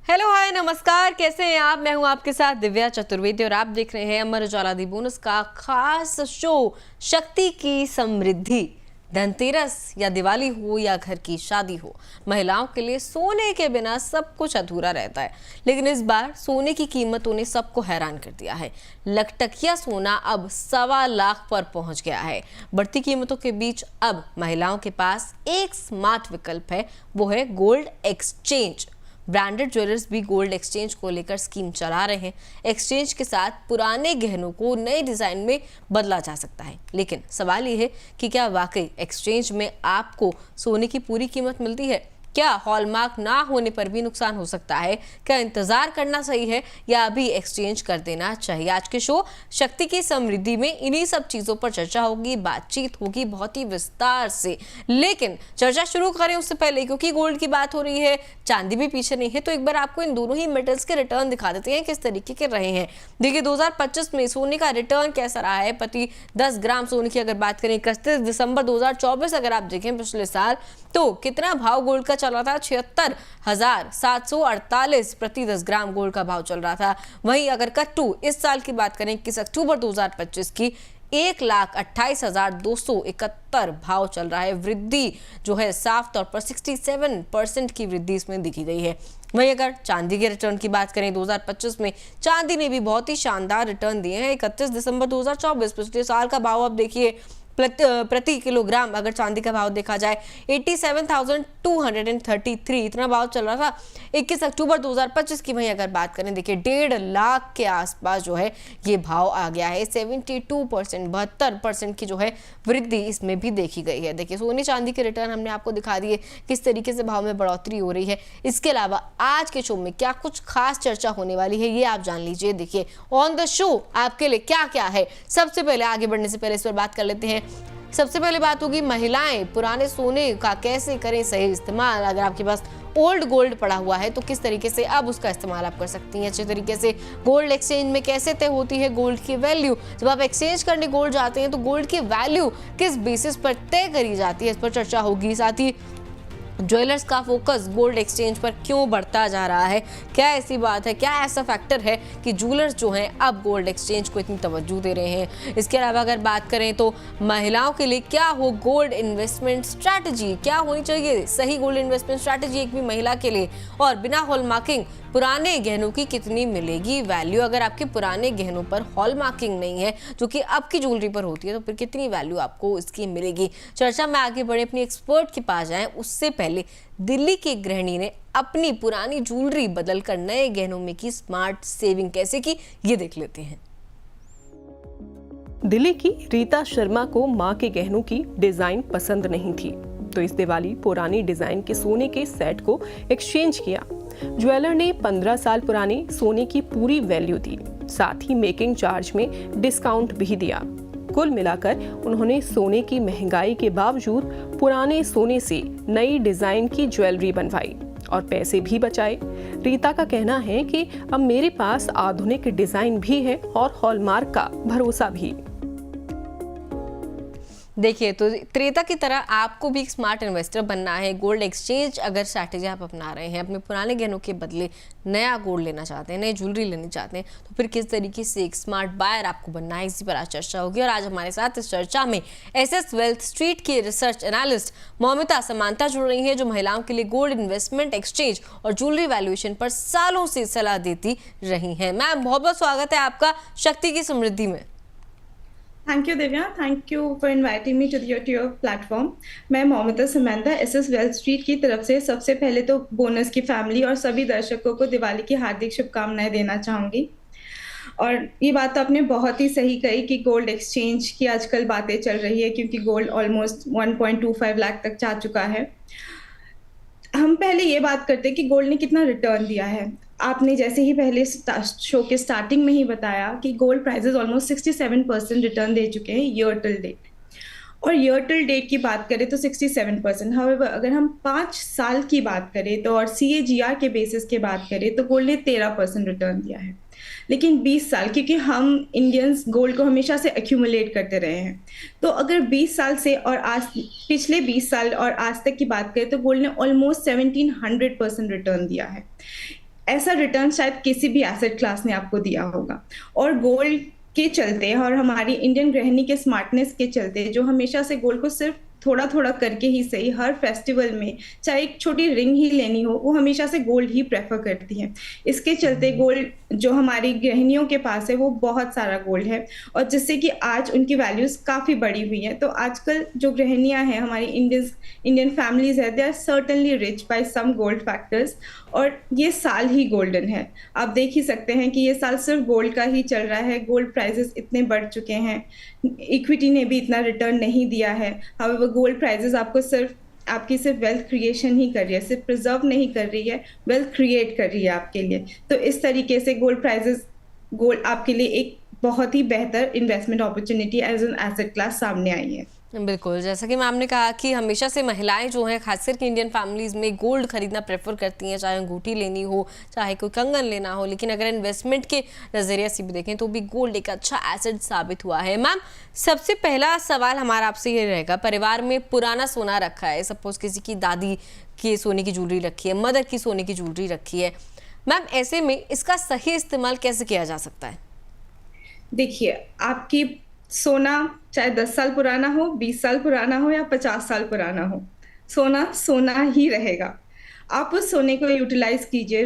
Hello hi नमस्कार, कैसे हैं आप। मैं हूं आपके साथ दिव्या चतुर्वेदी और आप देख रहे हैं अमर उजाला दी बोनस का खास शो शक्ति की समृद्धि। धनतेरस या दिवाली हो या घर की शादी हो, महिलाओं के लिए सोने के बिना सब कुछ अधूरा रहता है। लेकिन इस बार सोने की कीमतों ने सबको हैरान कर दिया है। लखटकिया सोना अब 1.25 लाख पर पहुंच गया है। बढ़ती कीमतों के बीच अब महिलाओं के पास एक स्मार्ट विकल्प है, वो है गोल्ड एक्सचेंज। ब्रांडेड ज्वेलर्स भी गोल्ड एक्सचेंज को लेकर स्कीम चला रहे हैं। एक्सचेंज के साथ पुराने गहनों को नए डिजाइन में बदला जा सकता है। लेकिन सवाल ये है कि क्या वाकई एक्सचेंज में आपको सोने की पूरी कीमत मिलती है? क्या हॉलमार्क ना होने पर भी नुकसान हो सकता है? क्या इंतजार करना सही है या अभी एक्सचेंज कर देना चाहिए? आज के शो शक्ति की समृद्धि में इन्हीं सब चीजों पर चर्चा होगी, बातचीत होगी बहुत ही विस्तार से। लेकिन चर्चा शुरू करें उससे पहले, क्योंकि गोल्ड की बात हो रही है, चांदी भी पीछे नहीं है, तो एक बार आपको इन दोनों ही मेटल्स के रिटर्न दिखा देते हैं किस तरीके के रहे हैं। देखिए 2025 में सोने का रिटर्न कैसा रहा है। प्रति 10 ग्राम सोने की अगर बात करें 31 दिसंबर 2024 अगर आप देखें पिछले साल, तो कितना भाव गोल्ड का चल रहा था? 76,748 प्रति 10 ग्राम गोल्ड का भाव चल रहा था। वहीं अगर कट्टू इस साल की बात करें 21 अक्टूबर 2025 की, 1,28,271 भाव चल रहा है। वृद्धि जो है साफ तौर पर 67% की वृद्धि इसमें दिखी गई है। वहीं अगर चांदी के रिटर्न की बात करें 2025 में, चांदी ने भी बहुत ही शानदार रिटर्न दिए हैं। 31 दिसंबर 2024 पिछले साल का भाव अब देखिए प्रति किलोग्राम अगर चांदी का भाव देखा जाए 87,233 इतना भाव चल रहा था 21 अक्टूबर 2025 की। वहीं अगर बात करें देखिए 1.5 लाख के आसपास जो है ये भाव आ गया है। 72% 72% की जो है वृद्धि इसमें भी देखी गई है। देखिए सोने चांदी के रिटर्न हमने आपको दिखा दिए किस तरीके से भाव में बढ़ोतरी हो रही है। इसके अलावा आज के शो में क्या कुछ खास चर्चा होने वाली है ये आप जान लीजिए। देखिए ऑन द शो आपके लिए क्या क्या है। सबसे पहले आगे बढ़ने से पहले इस पर बात कर लेते हैं। सबसे पहले बात होगी महिलाएं पुराने सोने का कैसे करें सही इस्तेमाल। अगर आपके पास ओल्ड गोल्ड पड़ा हुआ है तो किस तरीके से अब उसका इस्तेमाल आप कर सकती हैं अच्छे तरीके से। गोल्ड एक्सचेंज में कैसे तय होती है गोल्ड की वैल्यू। जब आप एक्सचेंज करने गोल्ड जाते हैं तो गोल्ड की वैल्यू किस बेसिस पर तय करी जाती है, इस पर चर्चा होगी। साथ ही ज्वेलर्स का फोकस गोल्ड एक्सचेंज पर क्यों बढ़ता जा रहा है, क्या ऐसी बात है, क्या ऐसा फैक्टर है कि ज्वेलर्स जो हैं अब गोल्ड एक्सचेंज को इतनी तवज्जो दे रहे हैं। इसके अलावा अगर बात करें तो महिलाओं के लिए क्या हो गोल्ड इन्वेस्टमेंट स्ट्रैटेजी, क्या होनी चाहिए सही गोल्ड इन्वेस्टमेंट स्ट्रैटेजी एक भी महिला के लिए। और बिना हॉलमार्किंग पुराने गहनों की कितनी मिलेगी वैल्यू। अगर आपके पुराने गहनों पर हॉलमार्किंग नहीं है जो कि आपकी ज्वेलरी पर होती है तो फिर कितनी वैल्यू आपको इसकी मिलेगी। चर्चा में आगे बढ़े अपनी एक्सपर्ट के पास जाएं उससे पहले दिल्ली की गृहिणी ने अपनी पुरानी ज्वेलरी बदलकर नए गहनों में की स्मार्ट सेविंग कैसे की, ये देख लेते हैं। दिल्ली की रीता शर्मा को मां के गहनों की डिजाइन पसंद नहीं थी, तो इस दिवाली पुरानी डिजाइन के सोने के सेट को एक्सचेंज किया। ज्वेलर ने 15 साल पुराने सोने की पूरी वैल्यू दी, साथ ही मेकिंग चार्ज में डिस्काउंट भी दिया। कुल मिलाकर उन्होंने सोने की महंगाई के बावजूद पुराने सोने से नई डिजाइन की ज्वेलरी बनवाई और पैसे भी बचाए। रीता का कहना है कि अब मेरे पास आधुनिक डिजाइन भी है और हॉलमार्क का भरोसा भी। देखिए तो त्रेता की तरह आपको भी एक स्मार्ट इन्वेस्टर बनना है। गोल्ड एक्सचेंज अगर स्ट्रैटेजी आप अपना रहे हैं, अपने पुराने गहनों के बदले नया गोल्ड लेना चाहते हैं, नई ज्वेलरी लेनी चाहते हैं, तो फिर किस तरीके से एक स्मार्ट बायर आपको बनना है, इसी पर आज चर्चा होगी। और आज हमारे साथ इस चर्चा में एसएस वेल्थ स्ट्रीट की रिसर्च एनालिस्ट मौमिता समांता जुड़ रही हैं, जो महिलाओं के लिए गोल्ड इन्वेस्टमेंट एक्सचेंज और ज्वेलरी वैल्यूएशन पर सालों से सलाह देती रही हैं। मैम बहुत बहुत स्वागत है आपका शक्ति की समृद्धि में। Thank you Divya, thank you for inviting me to your platform. मैं Moumita Samanta SS wealth street की तरफ से सबसे पहले तो बोनस की फैमिली और सभी दर्शकों को दिवाली की हार्दिक शुभकामनाएं देना चाहूँगी। और ये बात तो आपने बहुत ही सही कही कि गोल्ड एक्सचेंज की आजकल बातें चल रही है, क्योंकि गोल्ड ऑलमोस्ट 1.25 लाख तक जा चुका है। हम पहले ये बात करते हैं कि गोल्ड ने कितना रिटर्न दिया है। आपने जैसे ही पहले शो के स्टार्टिंग में ही बताया कि गोल्ड प्राइसेस ऑलमोस्ट 67% रिटर्न दे चुके हैं ईयर टिल डेट। और ईयर टिल डेट की बात करें तो 67%। हाउएवर अगर हम 5 साल की बात करें तो और CAGR के बेसिस के बात करें तो गोल्ड ने 13% रिटर्न दिया है। लेकिन 20 साल, क्योंकि हम इंडियंस गोल्ड को हमेशा से एक्यूमुलेट करते रहे हैं, तो अगर 20 साल से और आज पिछले 20 साल और आज तक की बात करें तो गोल्ड ने ऑलमोस्ट 1700% रिटर्न दिया है। ऐसा रिटर्न शायद किसी भी एसेट क्लास ने आपको दिया होगा। और गोल्ड के चलते और हमारी इंडियन गृहिणी के स्मार्टनेस के चलते, जो हमेशा से गोल्ड को सिर्फ थोड़ा थोड़ा करके ही सही हर फेस्टिवल में चाहे एक छोटी रिंग ही लेनी हो, वो हमेशा से गोल्ड ही प्रेफर करती हैं। इसके चलते गोल्ड जो हमारी गृहिणियों के पास है वो बहुत सारा गोल्ड है, और जिससे कि आज उनकी वैल्यूज काफ़ी बढ़ी हुई हैं। तो आजकल जो गृहिणियां हैं हमारी इंडियन फैमिलीज है, they are certainly rich by some gold factors. और ये साल ही गोल्डन है। आप देख ही सकते हैं कि ये साल सिर्फ गोल्ड का ही चल रहा है। गोल्ड प्राइसेस इतने बढ़ चुके हैं, इक्विटी ने भी इतना रिटर्न नहीं दिया है। हाउएवर गोल्ड प्राइसेस आपको आपकी सिर्फ वेल्थ क्रिएशन ही कर रही है, सिर्फ प्रिजर्व नहीं कर रही है, वेल्थ क्रिएट कर रही है आपके लिए। तो इस तरीके से गोल्ड आपके लिए एक बहुत ही बेहतर investment opportunity as an asset class सामने आई है। बिल्कुल, जैसा कि मैम ने कहा कि हमेशा से महिलाएं जो हैं खासकर कि इंडियन फैमिलीज़ में गोल्ड खरीदना प्रेफर करती हैं, चाहे अंगूठी लेनी हो, चाहे कोई कंगन लेना हो। लेकिन अगर इन्वेस्टमेंट के नज़रिए से भी देखें तो भी गोल्ड एक अच्छा एसेट साबित हुआ है। मैम, सबसे पहला सवाल हमारा आपसे ये रहेगा, परिवार में पुराना सोना रखा है, सपोज किसी की दादी की सोने की ज्वेलरी रखी है, मदर की सोने की ज्वेलरी रखी है, मैम ऐसे में इसका सही इस्तेमाल कैसे किया जा सकता है? देखिए, आपकी सोना चाहे 10 साल पुराना हो, 20 साल पुराना हो या 50 साल पुराना हो, सोना सोना ही रहेगा। आप उस सोने को यूटिलाइज कीजिए,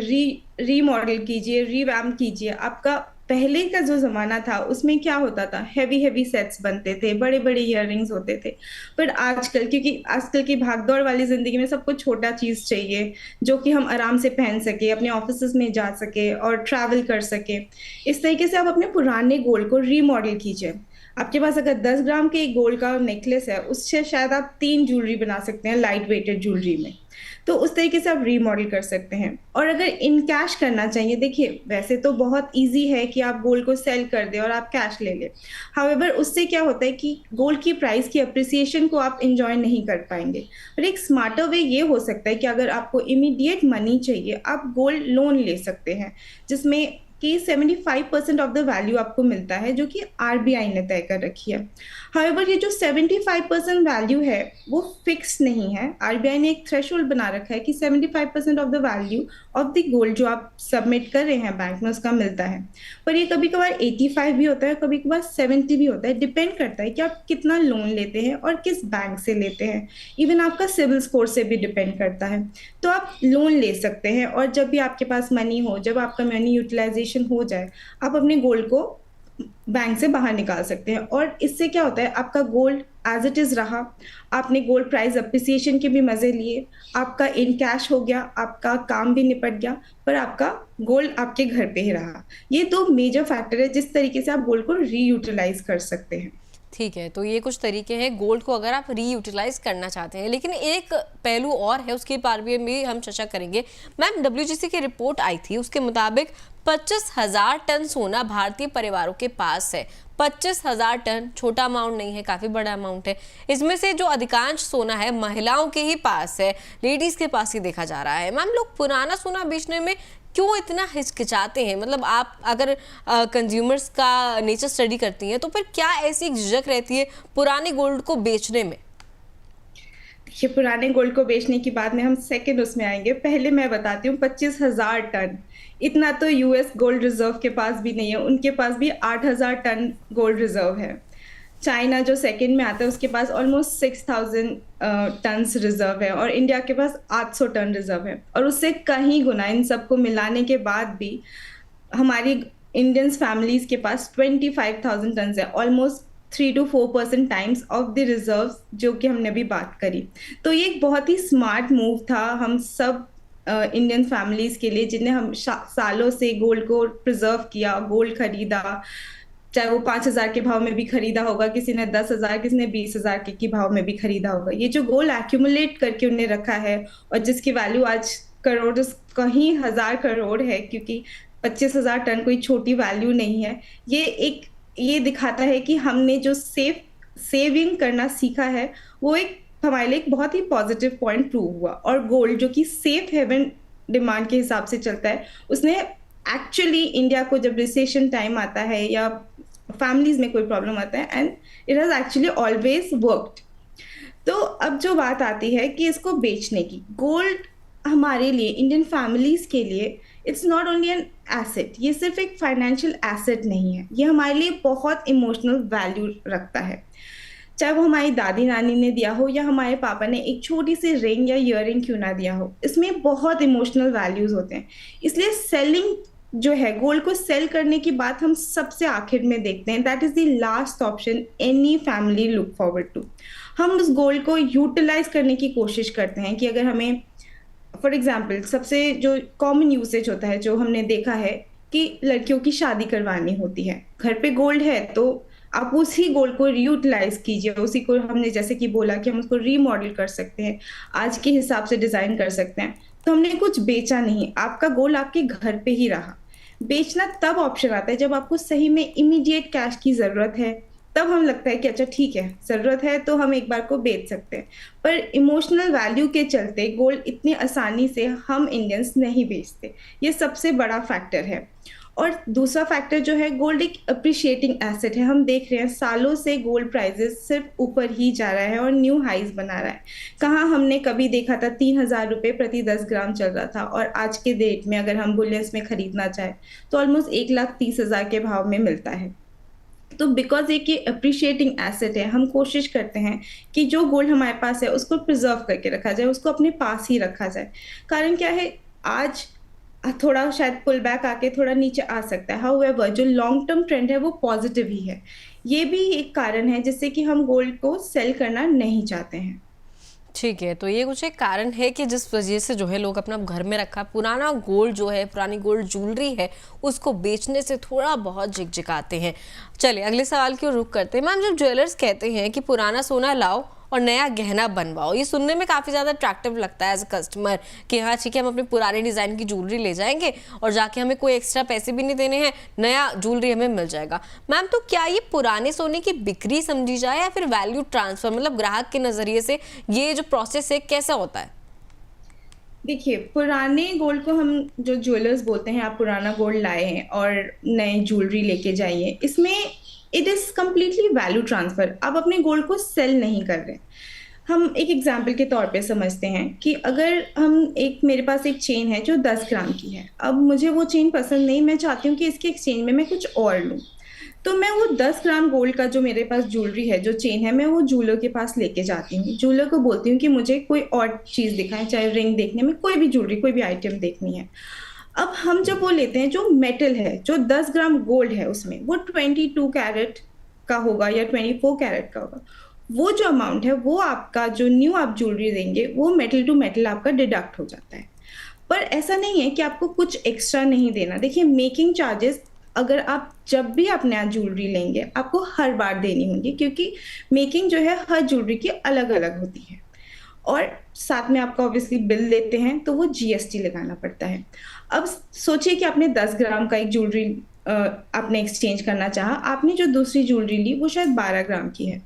रीमॉडल कीजिए, रीवैम्प कीजिए। आपका पहले का जो ज़माना था उसमें क्या होता था, हेवी सेट्स बनते थे, बड़े-बड़े इयररिंग्स होते थे। पर आजकल, क्योंकि आजकल की भागदौड़ वाली ज़िंदगी में सबको छोटा चीज़ चाहिए, जो कि हम आराम से पहन सकें, अपने ऑफ़िसेज़ में जा सकें और ट्रैवल कर सकें। इस तरीके से आप अपने पुराने गोल्ड को रीमॉडल कीजिए। आपके पास अगर 10 ग्राम के एक गोल्ड का नेकलेस है, उससे शायद आप 3 ज्वेलरी बना सकते हैं लाइट वेटेड ज्वेलरी में। तो उस तरीके से आप रीमॉडल कर सकते हैं। और अगर इन कैश करना चाहिए, देखिए वैसे तो बहुत ईज़ी है कि आप गोल्ड को सेल कर दें और आप कैश ले लें। हाउएवर उससे क्या होता है कि गोल्ड की प्राइस की एप्रिसिएशन को आप एन्जॉय नहीं कर पाएँगे। और एक स्मार्टर वे ये हो सकता है कि अगर आपको इमीडिएट मनी चाहिए, आप गोल्ड लोन ले सकते हैं, जिसमें कि 75% ऑफ द वैल्यू आपको मिलता है, जो कि आरबीआई ने तय कर रखी है। हाउएवर ये जो 75% वैल्यू है वो फिक्स्ड नहीं है। आरबीआई ने एक थ्रेशोल्ड बना रखा है कि 75% of the value of the gold जो आप सबमिट कर रहे हैं बैंक में, उसका मिलता है। पर ये कभी कभार 85 भी होता है, कभी कभार 70 भी होता है। डिपेंड करता है कि आप कितना लोन लेते हैं और किस बैंक से लेते हैं। इवन आपका सिविल स्कोर से भी डिपेंड करता है। तो आप लोन ले सकते हैं, और जब भी आपके पास मनी हो, जब आपका मनी यूटिलाइजेशन हो जाए, आप अपने गोल्ड को बैंक से बाहर निकाल सकते हैं। और इससे क्या होता है, आपका गोल्ड एज इट इज रहा, आपने गोल्ड प्राइस अप्रिसिएशन के भी मजे लिए, आपका इन कैश हो गया, आपका काम भी निपट गया, पर आपका गोल्ड आपके घर पे ही रहा। ये 2 मेजर फैक्टर है जिस तरीके से आप गोल्ड को रीयूटिलाइज कर सकते हैं। ठीक है, तो ये कुछ तरीके हैं गोल्ड को अगर आप रीयूटिलाइज करना चाहते हैं। लेकिन एक पहलू और है, उसके बारे में भी हम चर्चा करेंगे। मैम, WGC की रिपोर्ट आई थी, उसके मुताबिक 25,000 टन सोना भारतीय परिवारों के पास है। 25,000 टन छोटा अमाउंट नहीं है, काफ़ी बड़ा अमाउंट है। इसमें से जो अधिकांश सोना है महिलाओं के ही पास है, लेडीज़ के पास ही देखा जा रहा है। मैम, लोग पुराना सोना बेचने में क्यों इतना हिचकिचाते हैं? मतलब आप अगर कंज्यूमर्स का नेचर स्टडी करती हैं तो फिर क्या ऐसी एक झिझक रहती है पुराने गोल्ड को बेचने में? ये पुराने गोल्ड को बेचने की बात में हम सेकंड उसमें आएंगे। पहले मैं बताती हूँ, 25,000 टन इतना तो यूएस गोल्ड रिजर्व के पास भी नहीं है। उनके पास भी 8,000 टन गोल्ड रिजर्व है। चाइना जो सेकंड में आता है उसके पास ऑलमोस्ट 6,000 टन्स रिजर्व है, और इंडिया के पास 800 टन रिजर्व है। और उससे कहीं गुना इन सबको मिलाने के बाद भी हमारी इंडियन फैमिलीज के पास 25,000 टन्स है, almost 3 to 4% times of the reserves, जो कि हमने अभी बात करी। तो ये एक बहुत ही स्मार्ट मूव था हम सब इंडियन फैमिलीज के लिए, जिन्हें हम सालों से गोल्ड को प्रिजर्व किया, गोल्ड खरीदा, चाहे वो 5,000 के भाव में भी खरीदा होगा, किसी ने 10,000, किसी ने 20,000 के भाव में भी खरीदा होगा। ये जो गोल्ड एक्यूमुलेट करके उन्हें रखा है, और जिसकी वैल्यू आज करोड़ कहीं 1,000 करोड़ है, क्योंकि 25,000 टन कोई छोटी वैल्यू नहीं है। ये दिखाता है कि हमने जो सेविंग करना सीखा है, वो एक हमारे लिए एक बहुत ही पॉजिटिव पॉइंट प्रूव हुआ। और गोल्ड जो कि सेफ हेवन डिमांड के हिसाब से चलता है, उसने एक्चुअली इंडिया को, जब रिसेशन टाइम आता है या फैमिलीज में कोई प्रॉब्लम आता है, and it has actually always worked. तो अब जो बात आती है कि इसको बेचने की, गोल्ड हमारे लिए, इंडियन फैमिलीज के लिए it's not only an asset, ये सिर्फ एक फाइनेंशियल एसेट नहीं है, ये हमारे लिए बहुत इमोशनल वैल्यू रखता है। चाहे वो हमारी दादी नानी ने दिया हो या हमारे पापा ने एक छोटी सी रिंग या ईयररिंग क्यों ना दिया हो, इसमें बहुत इमोशनल वैल्यूज होते हैं। इसलिए सेलिंग जो है, गोल्ड को सेल करने की बात हम सबसे आखिर में देखते हैं। That is the last option any family look forward to. हम उस गोल्ड को यूटिलाइज करने की कोशिश करते हैं कि अगर हमें, फॉर एग्जाम्पल, सबसे जो कॉमन यूसेज होता है जो हमने देखा है कि लड़कियों की शादी करवानी होती है, घर पे गोल्ड है तो आप उसी गोल्ड को रीयूटिलाइज कीजिए, उसी को हमने जैसे कि बोला कि हम उसको रीमॉडल कर सकते हैं, आज के हिसाब से डिजाइन कर सकते हैं। तो हमने कुछ बेचा नहीं, आपका गोल्ड आपके घर पे ही रहा। बेचना तब ऑप्शन आता है जब आपको सही में इमीडिएट कैश की जरूरत है, तब हम लगता है कि अच्छा ठीक है, जरूरत है तो हम एक बार को बेच सकते हैं। पर इमोशनल वैल्यू के चलते गोल्ड इतनी आसानी से हम इंडियंस नहीं बेचते, ये सबसे बड़ा फैक्टर है। और दूसरा फैक्टर जो है, गोल्ड एक अप्रिशिएटिंग एसेट है। हम देख रहे हैं सालों से गोल्ड प्राइजेस सिर्फ ऊपर ही जा रहा है और न्यू हाइज बना रहा है। कहाँ हमने कभी देखा था 3,000 रुपये प्रति 10 ग्राम चल रहा था, और आज के डेट में अगर हम बुलियंस में खरीदना चाहें तो ऑलमोस्ट 1,30,000 के भाव में मिलता है। तो बिकॉज एक ये अप्रिशिएटिंग एसेट है, हम कोशिश करते हैं कि जो गोल्ड हमारे पास है उसको प्रिजर्व करके रखा जाए, उसको अपने पास ही रखा जाए। कारण क्या है, आज थोड़ा शायद पुल बैक आके थोड़ा नीचे आ सकता है, हाउएवर जो लॉन्ग टर्म ट्रेंड है वो पॉजिटिव ही है। ये भी एक कारण है जिससे कि हम गोल्ड को सेल करना नहीं चाहते हैं। ठीक है, तो ये कुछ एक कारण है कि जिस वजह से जो है लोग अपना घर में रखा पुराना गोल्ड जो है, पुरानी गोल्ड ज्वेलरी है, उसको बेचने से थोड़ा बहुत झिकझिकाते हैं। चलिए अगले सवाल की ओर रुख करते हैं। मैम, जब ज्वेलर्स कहते हैं कि पुराना सोना लाओ और नया गहना बनवाओ, ये सुनने में काफ़ी ज़्यादा अट्रैक्टिव लगता है एज अ कस्टमर कि हाँ ठीक है, हम अपने पुराने डिज़ाइन की ज्वेलरी ले जाएंगे और जाके हमें कोई एक्स्ट्रा पैसे भी नहीं देने हैं, नया ज्वेलरी हमें मिल जाएगा। मैम, तो क्या ये पुराने सोने की बिक्री समझी जाए या फिर वैल्यू ट्रांसफर, मतलब ग्राहक के नज़रिए से ये जो प्रोसेस है कैसा होता है? देखिए, पुराने गोल्ड को हम जो ज्वेलर्स बोलते हैं, आप पुराना गोल्ड लाए हैं और नए ज्वेलरी लेके जाइए, इसमें it is completely value transfer. आप अपने गोल्ड को सेल नहीं कर रहे। हम एक एग्जांपल के तौर पे समझते हैं कि अगर मेरे पास एक चेन है जो 10 ग्राम की है, अब मुझे वो चेन पसंद नहीं, मैं चाहती हूँ कि इसके एक्सचेंज में मैं कुछ और लूँ। तो मैं वो 10 ग्राम गोल्ड का जो मेरे पास ज्वेलरी है, जो चेन है, मैं वो ज्वेलर के पास लेके जाती हूँ। ज्वेलर को बोलती हूँ कि मुझे कोई और चीज़ दिखाएं, चाहे रिंग देखने में, कोई भी ज्वेलरी, कोई भी आइटम देखनी है। अब हम जब वो लेते हैं, जो मेटल है, जो 10 ग्राम गोल्ड है, उसमें वो 22 कैरेट का होगा या 24 कैरेट का होगा। वो जो अमाउंट है, वो आपका जो न्यू आप ज्वेलरी देंगे, वो मेटल टू मेटल आपका डिडक्ट हो जाता है। पर ऐसा नहीं है कि आपको कुछ एक्स्ट्रा नहीं देना। देखिए, मेकिंग चार्जेस अगर आप जब भी आप नया ज्वेलरी लेंगे, आपको हर बार देनी होंगी, क्योंकि मेकिंग जो है हर ज्वेलरी की अलग अलग होती है। और साथ में आपका ऑब्वियसली बिल लेते हैं तो वो जीएसटी लगाना पड़ता है। अब सोचिए कि आपने 10 ग्राम का एक ज्वेलरी आपने एक्सचेंज करना चाहा, आपने जो दूसरी ज्वेलरी ली वो शायद 12 ग्राम की है,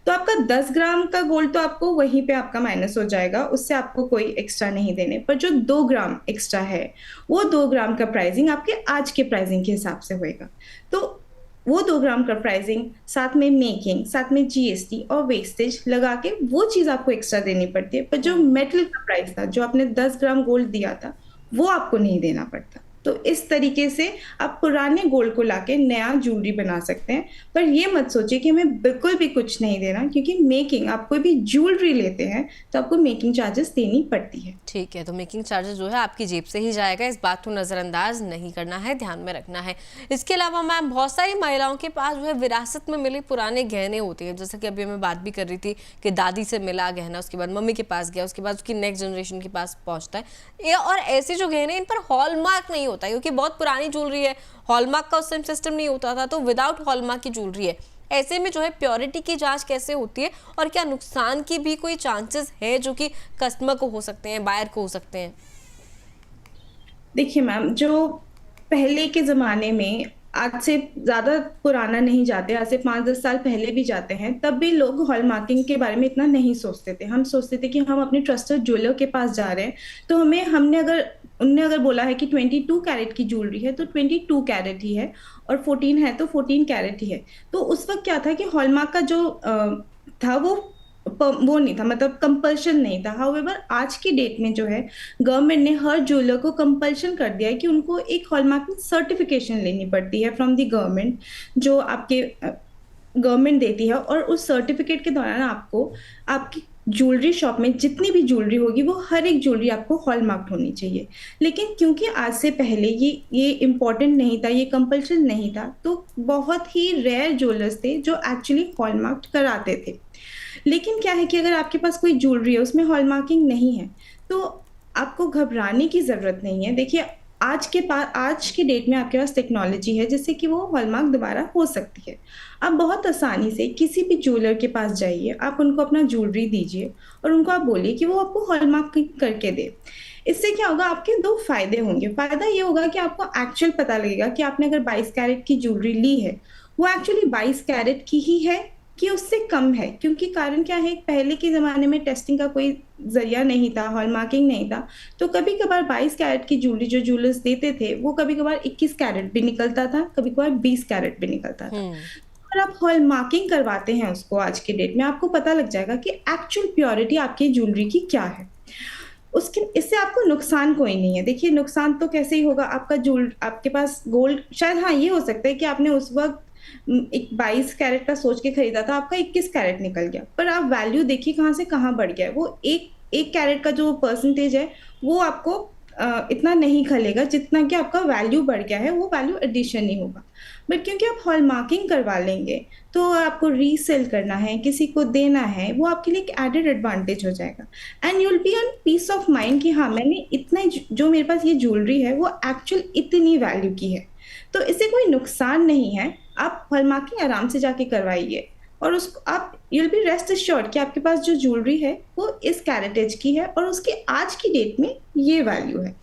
तो आपका 10 ग्राम का गोल्ड तो आपको वहीं पे आपका माइनस हो जाएगा, उससे आपको कोई एक्स्ट्रा नहीं देने। पर जो 2 ग्राम एक्स्ट्रा है, वो 2 ग्राम का प्राइसिंग आपके आज के प्राइसिंग के हिसाब से होएगा। तो वो 2 ग्राम का प्राइसिंग, साथ में मेकिंग, साथ में जीएसटी और वेस्टेज लगा के वो चीज़ आपको एक्स्ट्रा देनी पड़ती है। पर जो मेटल का प्राइस था, जो आपने 10 ग्राम गोल्ड दिया था, वो आपको नहीं देना पड़ता। तो इस तरीके से आप पुराने गोल्ड को लाके नया ज्वेलरी बना सकते हैं। पर ये मत सोचिए कि हमें बिल्कुल भी कुछ नहीं देना, क्योंकि मेकिंग, आप कोई भी ज्वेलरी लेते हैं तो आपको मेकिंग चार्जेस देनी पड़ती है। ठीक है, तो मेकिंग चार्जेस जो है आपकी जेब से ही जाएगा, इस बात को नज़रअंदाज नहीं करना है, ध्यान में रखना है। इसके अलावा मैम, बहुत सारी महिलाओं के पास जो है विरासत में मिले पुराने गहने होते हैं, जैसे कि अभी मैं बात भी कर रही थी कि दादी से मिला गहना, उसके बाद मम्मी के पास गया, उसके बाद उसकी नेक्स्ट जनरेशन के पास पहुँचता है। और ऐसे जो गहने, इन पर हॉलमार्क नहीं होता, क्योंकि बहुत पुरानी ज्वेलरी है, हॉलमार्क का उस टाइम सिस्टम नहीं होता था, तो विदाउट हॉलमार्क की ज्वेलरी है। ऐसे में जो है प्योरिटी की जांच कैसे होती है, और क्या नुकसान की भी कोई चांसेस है जो कि कस्टमर को हो सकते हैं, बायर को हो सकते हैं? देखिए मैम, जो पहले के ज़माने में, आज से ज़्यादा पुराना नहीं जाते, आज से 5-10 साल पहले भी जाते हैं, तब भी लोग हॉलमार्किंग के बारे में इतना नहीं सोचते थे। हम सोचते थे कि हम अपने ट्रस्टेड ज्वेलर के पास जा रहे हैं, तो उनने अगर बोला है कि 22 कैरेट की ज्वेलरी है तो 22 कैरेट ही है, और 14 है तो 14 कैरेट ही है। तो उस वक्त क्या था कि हॉलमार्क का जो था वो वो नहीं था, मतलब कंपल्शन नहीं था। हाउएवर आज की डेट में जो है गवर्नमेंट ने हर ज्वेलर को कंपल्शन कर दिया है कि उनको एक हॉलमार्किंग सर्टिफिकेशन लेनी पड़ती है फ्रॉम द गवर्नमेंट, जो आपके गवर्नमेंट देती है। और उस सर्टिफिकेट के दौरान आपको आपकी ज्वेलरी शॉप में जितनी भी ज्वेलरी होगी वो हर एक ज्वेलरी आपको हॉलमार्क्ड होनी चाहिए। लेकिन क्योंकि आज से पहले ये इम्पोर्टेंट नहीं था, ये कंपल्शन नहीं था, तो बहुत ही रेयर ज्वेलर्स थे जो एक्चुअली हॉलमार्क्ड कराते थे। लेकिन क्या है कि अगर आपके पास कोई ज्वेलरी है उसमें हॉलमार्किंग नहीं है, तो आपको घबराने की ज़रूरत नहीं है। देखिए, आज के डेट में आपके पास टेक्नोलॉजी है जिससे कि वो हॉलमार्क दोबारा हो सकती है। आप बहुत आसानी से किसी भी ज्वेलर के पास जाइए, आप उनको अपना ज्वेलरी दीजिए और उनको आप बोलिए कि वो आपको हॉलमार्क करके दे। इससे क्या होगा, आपके 2 फ़ायदे होंगे। फ़ायदा ये होगा कि आपको एक्चुअल पता लगेगा कि आपने अगर 22 कैरेट की ज्वेलरी ली है, वो एक्चुअली 22 कैरेट की ही है कि उससे कम है। क्योंकि कारण क्या है, पहले के ज़माने में टेस्टिंग का कोई ज़रिया नहीं था, हॉलमार्किंग नहीं था, तो कभी-कभार 22 कैरेट की ज्वेलरी जो ज्वेलर्स देते थे, वो कभी-कभार 21 कैरेट भी निकलता था, कभी-कभार 20 कैरेट भी निकलता था। हम्म। अगर आप हॉलमार्किंग करवाते हैं उसको आज के डेट में, आपको पता लग जाएगा कि एक्चुअल प्योरिटी आपकी ज्वेलरी की क्या है। उसके इससे आपको नुकसान कोई नहीं है। देखिए, नुकसान तो कैसे ही होगा, आपके पास गोल्ड शायद, हाँ, ये हो सकता है कि आपने उस वक़्त एक 22 कैरेट का सोच के खरीदा था, आपका 21 कैरेट निकल गया। पर आप वैल्यू देखिए कहाँ से कहाँ बढ़ गया है। वो 1 कैरेट का जो परसेंटेज है, वो आपको इतना नहीं खलेगा जितना कि आपका वैल्यू बढ़ गया है, वो वैल्यू एडिशन ही होगा। बट क्योंकि आप हॉलमार्किंग करवा लेंगे, तो आपको रीसेल करना है, किसी को देना है, वो आपके लिए एक एडेड एडवांटेज हो जाएगा। And you will be on peace of mind कि हाँ, मैंने इतना जो मेरे पास ये ज्वेलरी है, वो एक्चुअल इतनी वैल्यू की है। तो इससे कोई नुकसान नहीं है। आप हॉलमार्किंग आराम से जाके करवाइए और उसको आप you will B rest assured कि आपके पास जो ज्वेलरी है वो इस कैरेटेज की है और उसकी आज की डेट में ये वैल्यू है।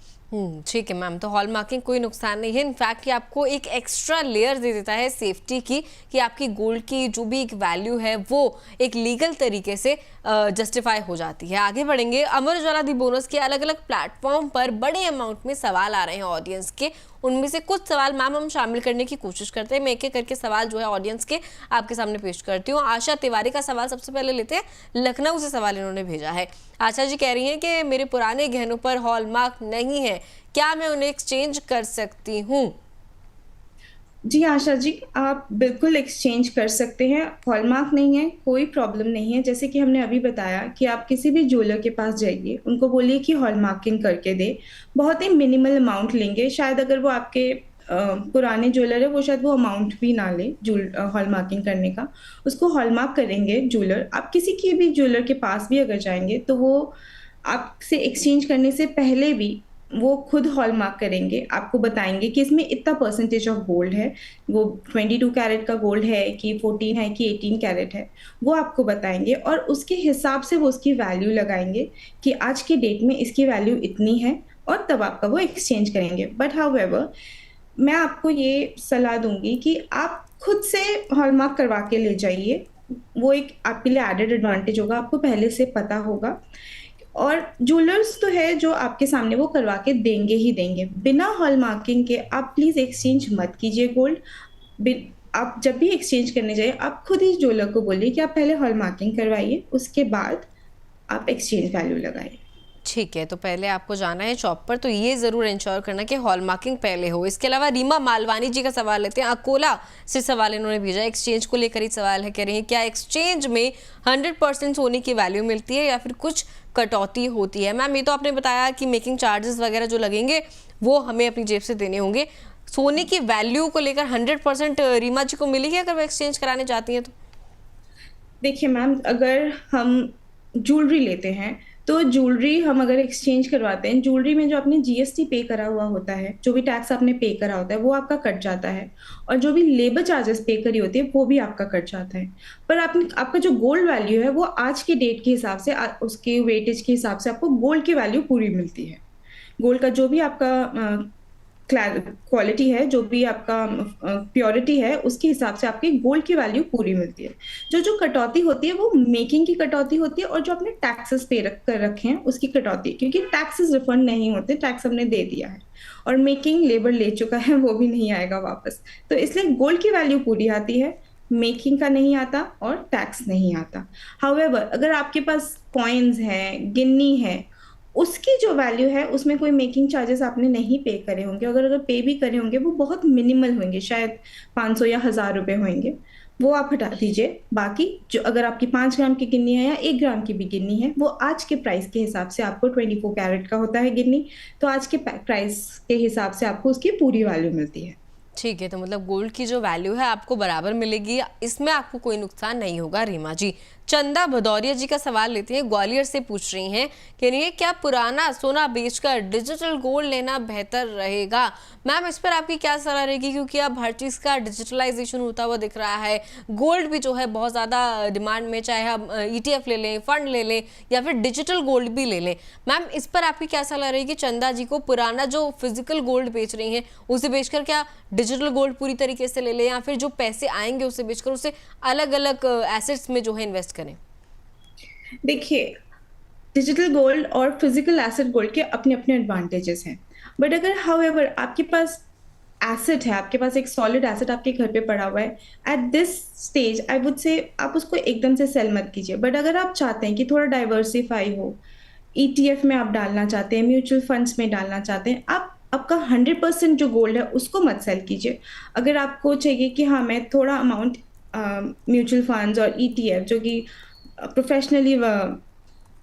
ठीक है मैम, तो हॉलमार्किंग कोई नुकसान नहीं है। इनफैक्ट ये आपको एक एक्स्ट्रा लेयर दे देता है सेफ्टी की, कि आपकी गोल्ड की जो भी एक वैल्यू है वो एक लीगल तरीके से जस्टिफाई हो जाती है। आगे बढ़ेंगे। अमर उजाला दी बोनस के अलग अलग प्लेटफॉर्म पर बड़े अमाउंट में सवाल आ रहे हैं ऑडियंस के। उनमें से कुछ सवाल मैम हम शामिल करने की कोशिश करते हैं। मैं एक एक करके सवाल जो है ऑडियंस के आपके सामने पेश करती हूँ। आशा तिवारी का सवाल सबसे पहले लेते हैं। लखनऊ से सवाल इन्होंने भेजा है। आशा जी कह रही हैं कि मेरे पुराने गहनों पर हॉलमार्क नहीं है, क्या मैं उन्हें एक्सचेंज कर सकती हूँ? जी आशा जी, आप बिल्कुल एक्सचेंज कर सकते हैं। हॉलमार्क नहीं है, कोई प्रॉब्लम नहीं है। जैसे कि हमने अभी बताया कि आप किसी भी ज्वेलर के पास जाइए, उनको बोलिए कि हॉलमार्किंग करके दे। बहुत ही मिनिमल अमाउंट लेंगे। शायद अगर वो आपके पुराने ज्वेलर है, वो शायद वो अमाउंट भी ना ले हॉलमार्किंग करने का। उसको हॉलमार्क करेंगे ज्वेलर। आप किसी की भी ज्वेलर के पास भी अगर जाएँगे, तो वो आपसे एक्सचेंज करने से पहले भी वो खुद हॉलमार्क करेंगे, आपको बताएँगे कि इसमें इतना परसेंटेज ऑफ गोल्ड है, वो 22 कैरेट का गोल्ड है कि 14 है कि 18 कैरेट है, वो आपको बताएँगे और उसके हिसाब से वो उसकी वैल्यू लगाएँगे कि आज की डेट में इसकी वैल्यू इतनी है और तब आपका वो एक्सचेंज करेंगे। बट हाउएवर, मैं आपको ये सलाह दूँगी कि आप खुद से हॉलमार्क करवा के ले जाइए। वो एक आपके लिए एडेड एडवांटेज होगा, आपको पहले से पता होगा। और ज्वेलर्स तो है जो आपके सामने वो करवा के देंगे ही देंगे। बिना हॉलमार्किंग के आप प्लीज़ एक्सचेंज मत कीजिए गोल्ड। आप जब भी एक्सचेंज करने जाइए, आप खुद ही ज्वेलर को बोलिए कि आप पहले हॉलमार्किंग करवाइए, उसके बाद आप एक्सचेंज वैल्यू लगाइए। ठीक है, तो पहले आपको जाना है शॉप पर, तो ये जरूर इंश्योर करना कि हॉलमार्किंग पहले हो। इसके अलावा रीमा मालवानी जी का सवाल लेते हैं। अकोला से सवाल इन्होंने भेजा, एक्सचेंज को लेकर ही सवाल है। कह रही है क्या एक्सचेंज में 100% सोने की वैल्यू मिलती है या फिर कुछ कटौती होती है? मैम, ये तो आपने बताया कि मेकिंग चार्जेस वगैरह जो लगेंगे वो हमें अपनी जेब से देने होंगे। सोने की वैल्यू को लेकर 100% रीमा जी को मिलेगी अगर वो एक्सचेंज कराने चाहती हैं तो? देखिए मैम, अगर हम ज्वेलरी लेते हैं, तो ज्वेलरी हम अगर एक्सचेंज करवाते हैं, ज्वेलरी में जो आपने जीएसटी पे करा हुआ होता है, जो भी टैक्स आपने पे करा होता है, वो आपका कट जाता है और जो भी लेबर चार्जेस पे करी होती है, वो भी आपका कट जाता है। पर आपका जो गोल्ड वैल्यू है, वो आज की डेट के हिसाब से उसके वेटेज के हिसाब से आपको गोल्ड की वैल्यू पूरी मिलती है। गोल्ड का जो भी आपका क्वालिटी है, जो भी आपका प्योरिटी है, उसके हिसाब से आपकी गोल्ड की वैल्यू पूरी मिलती है। जो कटौती होती है वो मेकिंग की कटौती होती है और जो आपने टैक्सेस पे कर रखे हैं उसकी कटौती, क्योंकि टैक्सेस रिफंड नहीं होते, टैक्स हमने दे दिया है और मेकिंग लेबर ले चुका है, वो भी नहीं आएगा वापस। तो इसलिए गोल्ड की वैल्यू पूरी आती है। मेकिंग का नहीं आता और टैक्स नहीं आता। हाउएवर अगर आपके पास कॉइन्स हैं, गिन्नी है, उसकी जो वैल्यू है उसमें कोई मेकिंग चार्जेस आपने नहीं पे करे होंगे। अगर पे भी करे होंगे वो बहुत मिनिमल होंगे, शायद 500 या 1000 रुपए होंगे, वो आप हटा दीजिए। बाकी जो अगर आपकी 5 ग्राम की गिन्नी है या 1 ग्राम की भी गिन्नी है, वो आज के प्राइस के हिसाब से आपको 24 कैरेट का होता है गिन्नी, तो आज के प्राइस के हिसाब से आपको उसकी पूरी वैल्यू मिलती है। ठीक है, तो मतलब गोल्ड की जो वैल्यू है आपको बराबर मिलेगी, इसमें आपको कोई नुकसान नहीं होगा। रीमा जी, चंदा भदौरिया जी का सवाल लेते हैं, ग्वालियर से पूछ रही हैं कि ये क्या पुराना सोना बेचकर डिजिटल गोल्ड लेना बेहतर रहेगा? मैम इस पर आपकी क्या सलाह रहेगी, क्योंकि अब हर चीज़ का डिजिटलाइजेशन होता हुआ दिख रहा है, गोल्ड भी जो है बहुत ज़्यादा डिमांड में, चाहे हम ETF ले लें, फंड ले लें या फिर डिजिटल गोल्ड भी ले लें। मैम इस पर आपकी क्या सलाह रहेगी चंदा जी को, पुराना जो फिजिकल गोल्ड बेच रही हैं उसे बेचकर क्या डिजिटल गोल्ड पूरी तरीके से ले लें, या फिर जो पैसे आएंगे उसे बेचकर उसे अलग अलग एसेट्स में जो है इन्वेस्ट करें? देखिए, डिजिटल गोल्ड और फिजिकल एसेट गोल्ड के अपने अपने एडवांटेजेस हैं, बट अगर हाउएवर आपके पास एसेट है, आपके पास एक सॉलिड एसेट आपके घर पे पड़ा हुआ है, at this stage I would say आप उसको एकदम से सेल मत कीजिए। बट अगर आप चाहते हैं कि थोड़ा डाइवर्सिफाई हो, ETF में आप डालना चाहते हैं, म्यूचुअल फंड्स में डालना चाहते हैं, आप आपका 100% जो गोल्ड है उसको मत सेल कीजिए। अगर आपको चाहिए कि हाँ मैं थोड़ा अमाउंट म्यूचुअल फंड्स और ETF जो कि प्रोफेशनली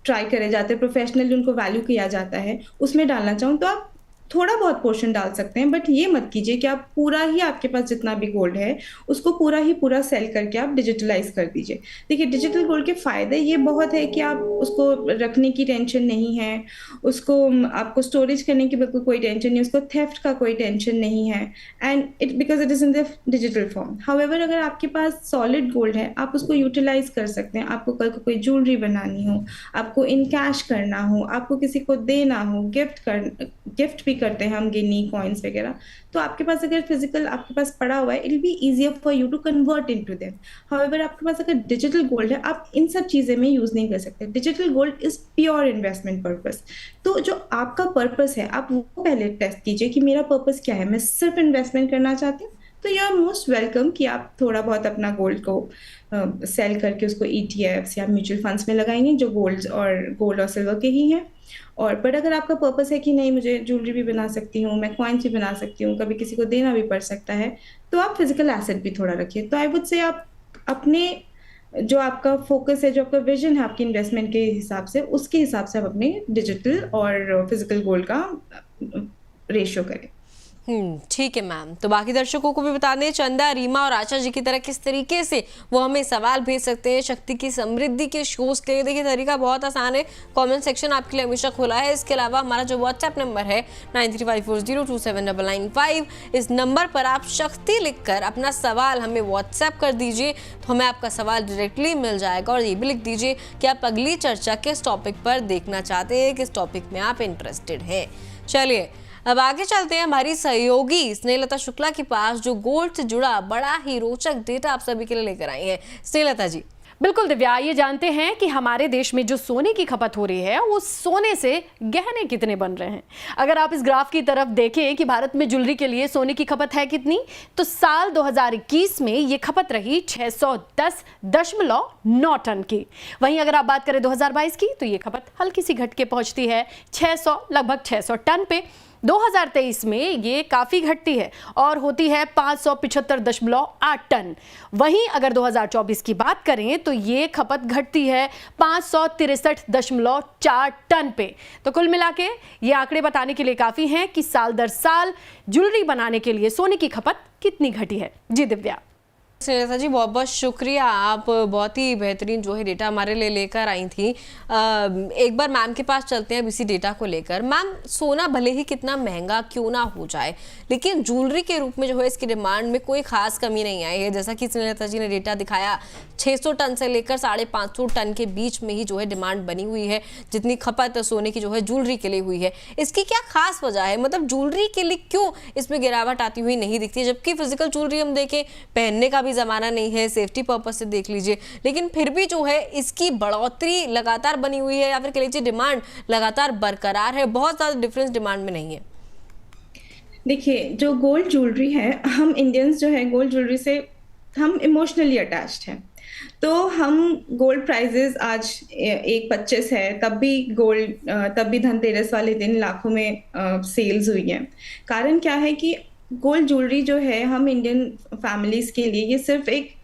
ट्राई करे जाते हैं, प्रोफेशनली उनको वैल्यू किया जाता है, उसमें डालना चाहूँ तो आप थोड़ा बहुत पोर्शन डाल सकते हैं, बट ये मत कीजिए कि आप पूरा ही, आपके पास जितना भी गोल्ड है उसको पूरा ही पूरा सेल करके आप डिजिटलाइज कर दीजिए। देखिए, डिजिटल गोल्ड के फ़ायदे ये बहुत है कि आप उसको रखने की टेंशन नहीं है, उसको आपको स्टोरेज करने की बिल्कुल कोई टेंशन नहीं, उसको थेफ्ट का कोई टेंशन नहीं है, and because it is in the digital form. However अगर आपके पास सॉलिड गोल्ड है, आप उसको यूटिलाइज कर सकते हैं। आपको कल को कोई ज्वेलरी बनानी हो, आपको इन कैश करना हो, आपको किसी को देना हो, गिफ्ट भी करते हैं हम, गिनी कॉइन्स वगैरह, तो आपके पास अगर फिजिकल आपके पास पड़ा हुआ है, it will be easier for you to convert into them. However आपके पास अगर डिजिटल गोल्ड है, आप इन सब चीज़ें में यूज़ नहीं कर सकते। Digital gold is pure investment purpose. तो जो आपका पर्पस है आप वो पहले टेस्ट कीजिए कि मेरा पर्पस क्या है, मैं सिर्फ इन्वेस्टमेंट करना चाहती हूँ, तो यू आर मोस्ट वेलकम कि आप थोड़ा बहुत अपना गोल्ड को सेल करके उसको ETFs या म्यूचुअल फंड्स में लगाएंगे जो गोल्ड और सिल्वर के ही हैं। और बट अगर आपका पर्पस है कि नहीं मुझे ज्वेलरी भी बना सकती हूँ, मैं कॉइन्स भी बना सकती हूँ, कभी किसी को देना भी पड़ सकता है, तो आप फिजिकल एसेट भी थोड़ा रखिए। तो आई वुड से आप अपने जो आपका फोकस है, जो आपका विजन है आपकी इन्वेस्टमेंट के हिसाब से, उसके हिसाब से आप अपने डिजिटल और फिजिकल गोल्ड का रेशियो करें। ठीक है मैम। तो बाकी दर्शकों को भी बता दें, चंदा, रीमा और आशा जी की तरह किस तरीके से वो हमें सवाल भेज सकते हैं शक्ति की समृद्धि के शोज के लिए। देखिए तरीका बहुत आसान है, कमेंट सेक्शन आपके लिए हमेशा खुला है। इसके अलावा हमारा जो व्हाट्सएप नंबर है 9354027995, इस नंबर पर आप शक्ति लिखकर अपना सवाल हमें व्हाट्सएप कर दीजिए, तो हमें आपका सवाल डायरेक्टली मिल जाएगा। और ये भी लिख दीजिए कि आप अगली चर्चा किस टॉपिक पर देखना चाहते हैं, किस टॉपिक में आप इंटरेस्टेड हैं। चलिए अब आगे चलते हैं हमारी सहयोगी स्नेहलता शुक्ला के पास, जो गोल्ड से जुड़ा बड़ा ही रोचक डेटा आप सभी के लिए लेकर आई है। स्नेहलता जी। बिल्कुल दिव्या, ये जानते हैं कि हमारे देश में जो सोने की खपत हो रही है वो सोने से गहने कितने बन रहे हैं। अगर आप इस ग्राफ की तरफ देखें कि भारत में ज्वेलरी के लिए सोने की खपत है कितनी, तो साल 2021 में ये खपत रही 610.9 टन की। वहीं अगर आप बात करें 2022 की, तो ये खपत हल्की सी घट के पहुंचती है लगभग 600 टन पे। 2023 में ये काफ़ी घटती है और होती है 575.8 टन। वहीं अगर 2024 की बात करें तो ये खपत घटती है 563.4 टन पे। तो कुल मिला के ये आंकड़े बताने के लिए काफ़ी हैं कि साल दर साल ज्वेलरी बनाने के लिए सोने की खपत कितनी घटी है। जी दिव्या। स्नेहलता जी बहुत बहुत शुक्रिया, आप बहुत ही बेहतरीन जो है डेटा हमारे लिए लेकर आई थी। एक बार मैम के पास चलते हैं अब इसी डेटा को लेकर। मैम, सोना भले ही कितना महंगा क्यों ना हो जाए, लेकिन ज्वेलरी के रूप में जो है इसकी डिमांड में कोई खास कमी नहीं आई है। जैसा कि स्नेहलता जी ने डेटा दिखाया, 600 टन से लेकर 550 टन के बीच में ही जो है डिमांड बनी हुई है, जितनी खपत सोने की जो है ज्वेलरी के लिए हुई है। इसकी क्या खास वजह है, मतलब ज्वेलरी के लिए क्यों इसमें गिरावट आती हुई नहीं दिखती है, जबकि फिजिकल ज्वेलरी हम देखें पहनने का भी जमाना नहीं है, सेफ्टी पर्पज से देख लीजिए, लेकिन फिर भी जो है इसकी बढ़ोतरी लगातार बनी हुई है, या फिर कह लीजिए डिमांड लगातार बरकरार है, बहुत ज्यादा डिफरेंस डिमांड में नहीं है। देखिए, जो गोल्ड ज्वेलरी है, हम इंडियंस जो है गोल्ड ज्वेलरी से हम इमोशनली अटैच्ड हैं। तो हम गोल्ड प्राइजेस आज 1,25 है, तब भी धनतेरस वाले दिन लाखों में सेल्स हुई हैं। कारण क्या है कि गोल्ड ज्वेलरी जो है, हम इंडियन फैमिलीज़ के लिए ये सिर्फ़ एक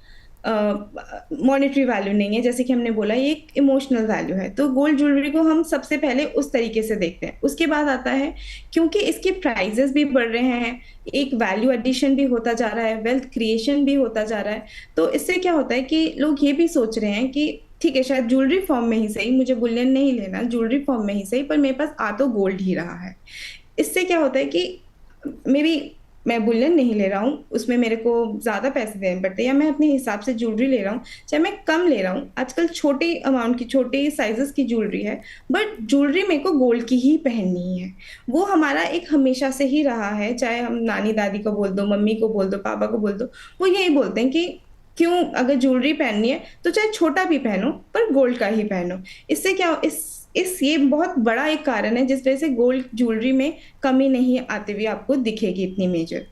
मॉनेटरी वैल्यू नहीं है, जैसे कि हमने बोला ये एक इमोशनल वैल्यू है। तो गोल्ड ज्वेलरी को हम सबसे पहले उस तरीके से देखते हैं। उसके बाद आता है, क्योंकि इसके प्राइजेस भी बढ़ रहे हैं, एक वैल्यू एडिशन भी होता जा रहा है, वेल्थ क्रिएशन भी होता जा रहा है। तो इससे क्या होता है कि लोग ये भी सोच रहे हैं कि ठीक है, शायद ज्वेलरी फॉर्म में ही सही, मुझे बुलियन नहीं लेना, ज्वेलरी फॉर्म में ही सही, पर मेरे पास आ तो गोल्ड ही रहा है। इससे क्या होता है कि मे बी मैं बुलियन नहीं ले रहा हूँ, उसमें मेरे को ज़्यादा पैसे देने पड़ते हैं, या मैं अपने हिसाब से ज्वेलरी ले रहा हूँ, चाहे मैं कम ले रहा हूँ। आजकल छोटे अमाउंट की, छोटे साइजेस की ज्वेलरी है, बट ज्वेलरी मेरे को गोल्ड की ही पहननी है। वो हमारा एक हमेशा से ही रहा है, चाहे हम नानी दादी को बोल दो, मम्मी को बोल दो, पापा को बोल दो, वो यही बोलते हैं कि क्यों, अगर ज्वेलरी पहननी है तो चाहे छोटा भी पहनो, पर गोल्ड का ही पहनो। इससे क्या, ये बहुत बड़ा एक कारण है जिस वजह से गोल्ड ज्वेलरी में कमी नहीं आती हुई आपको दिखेगी इतनी मेजर।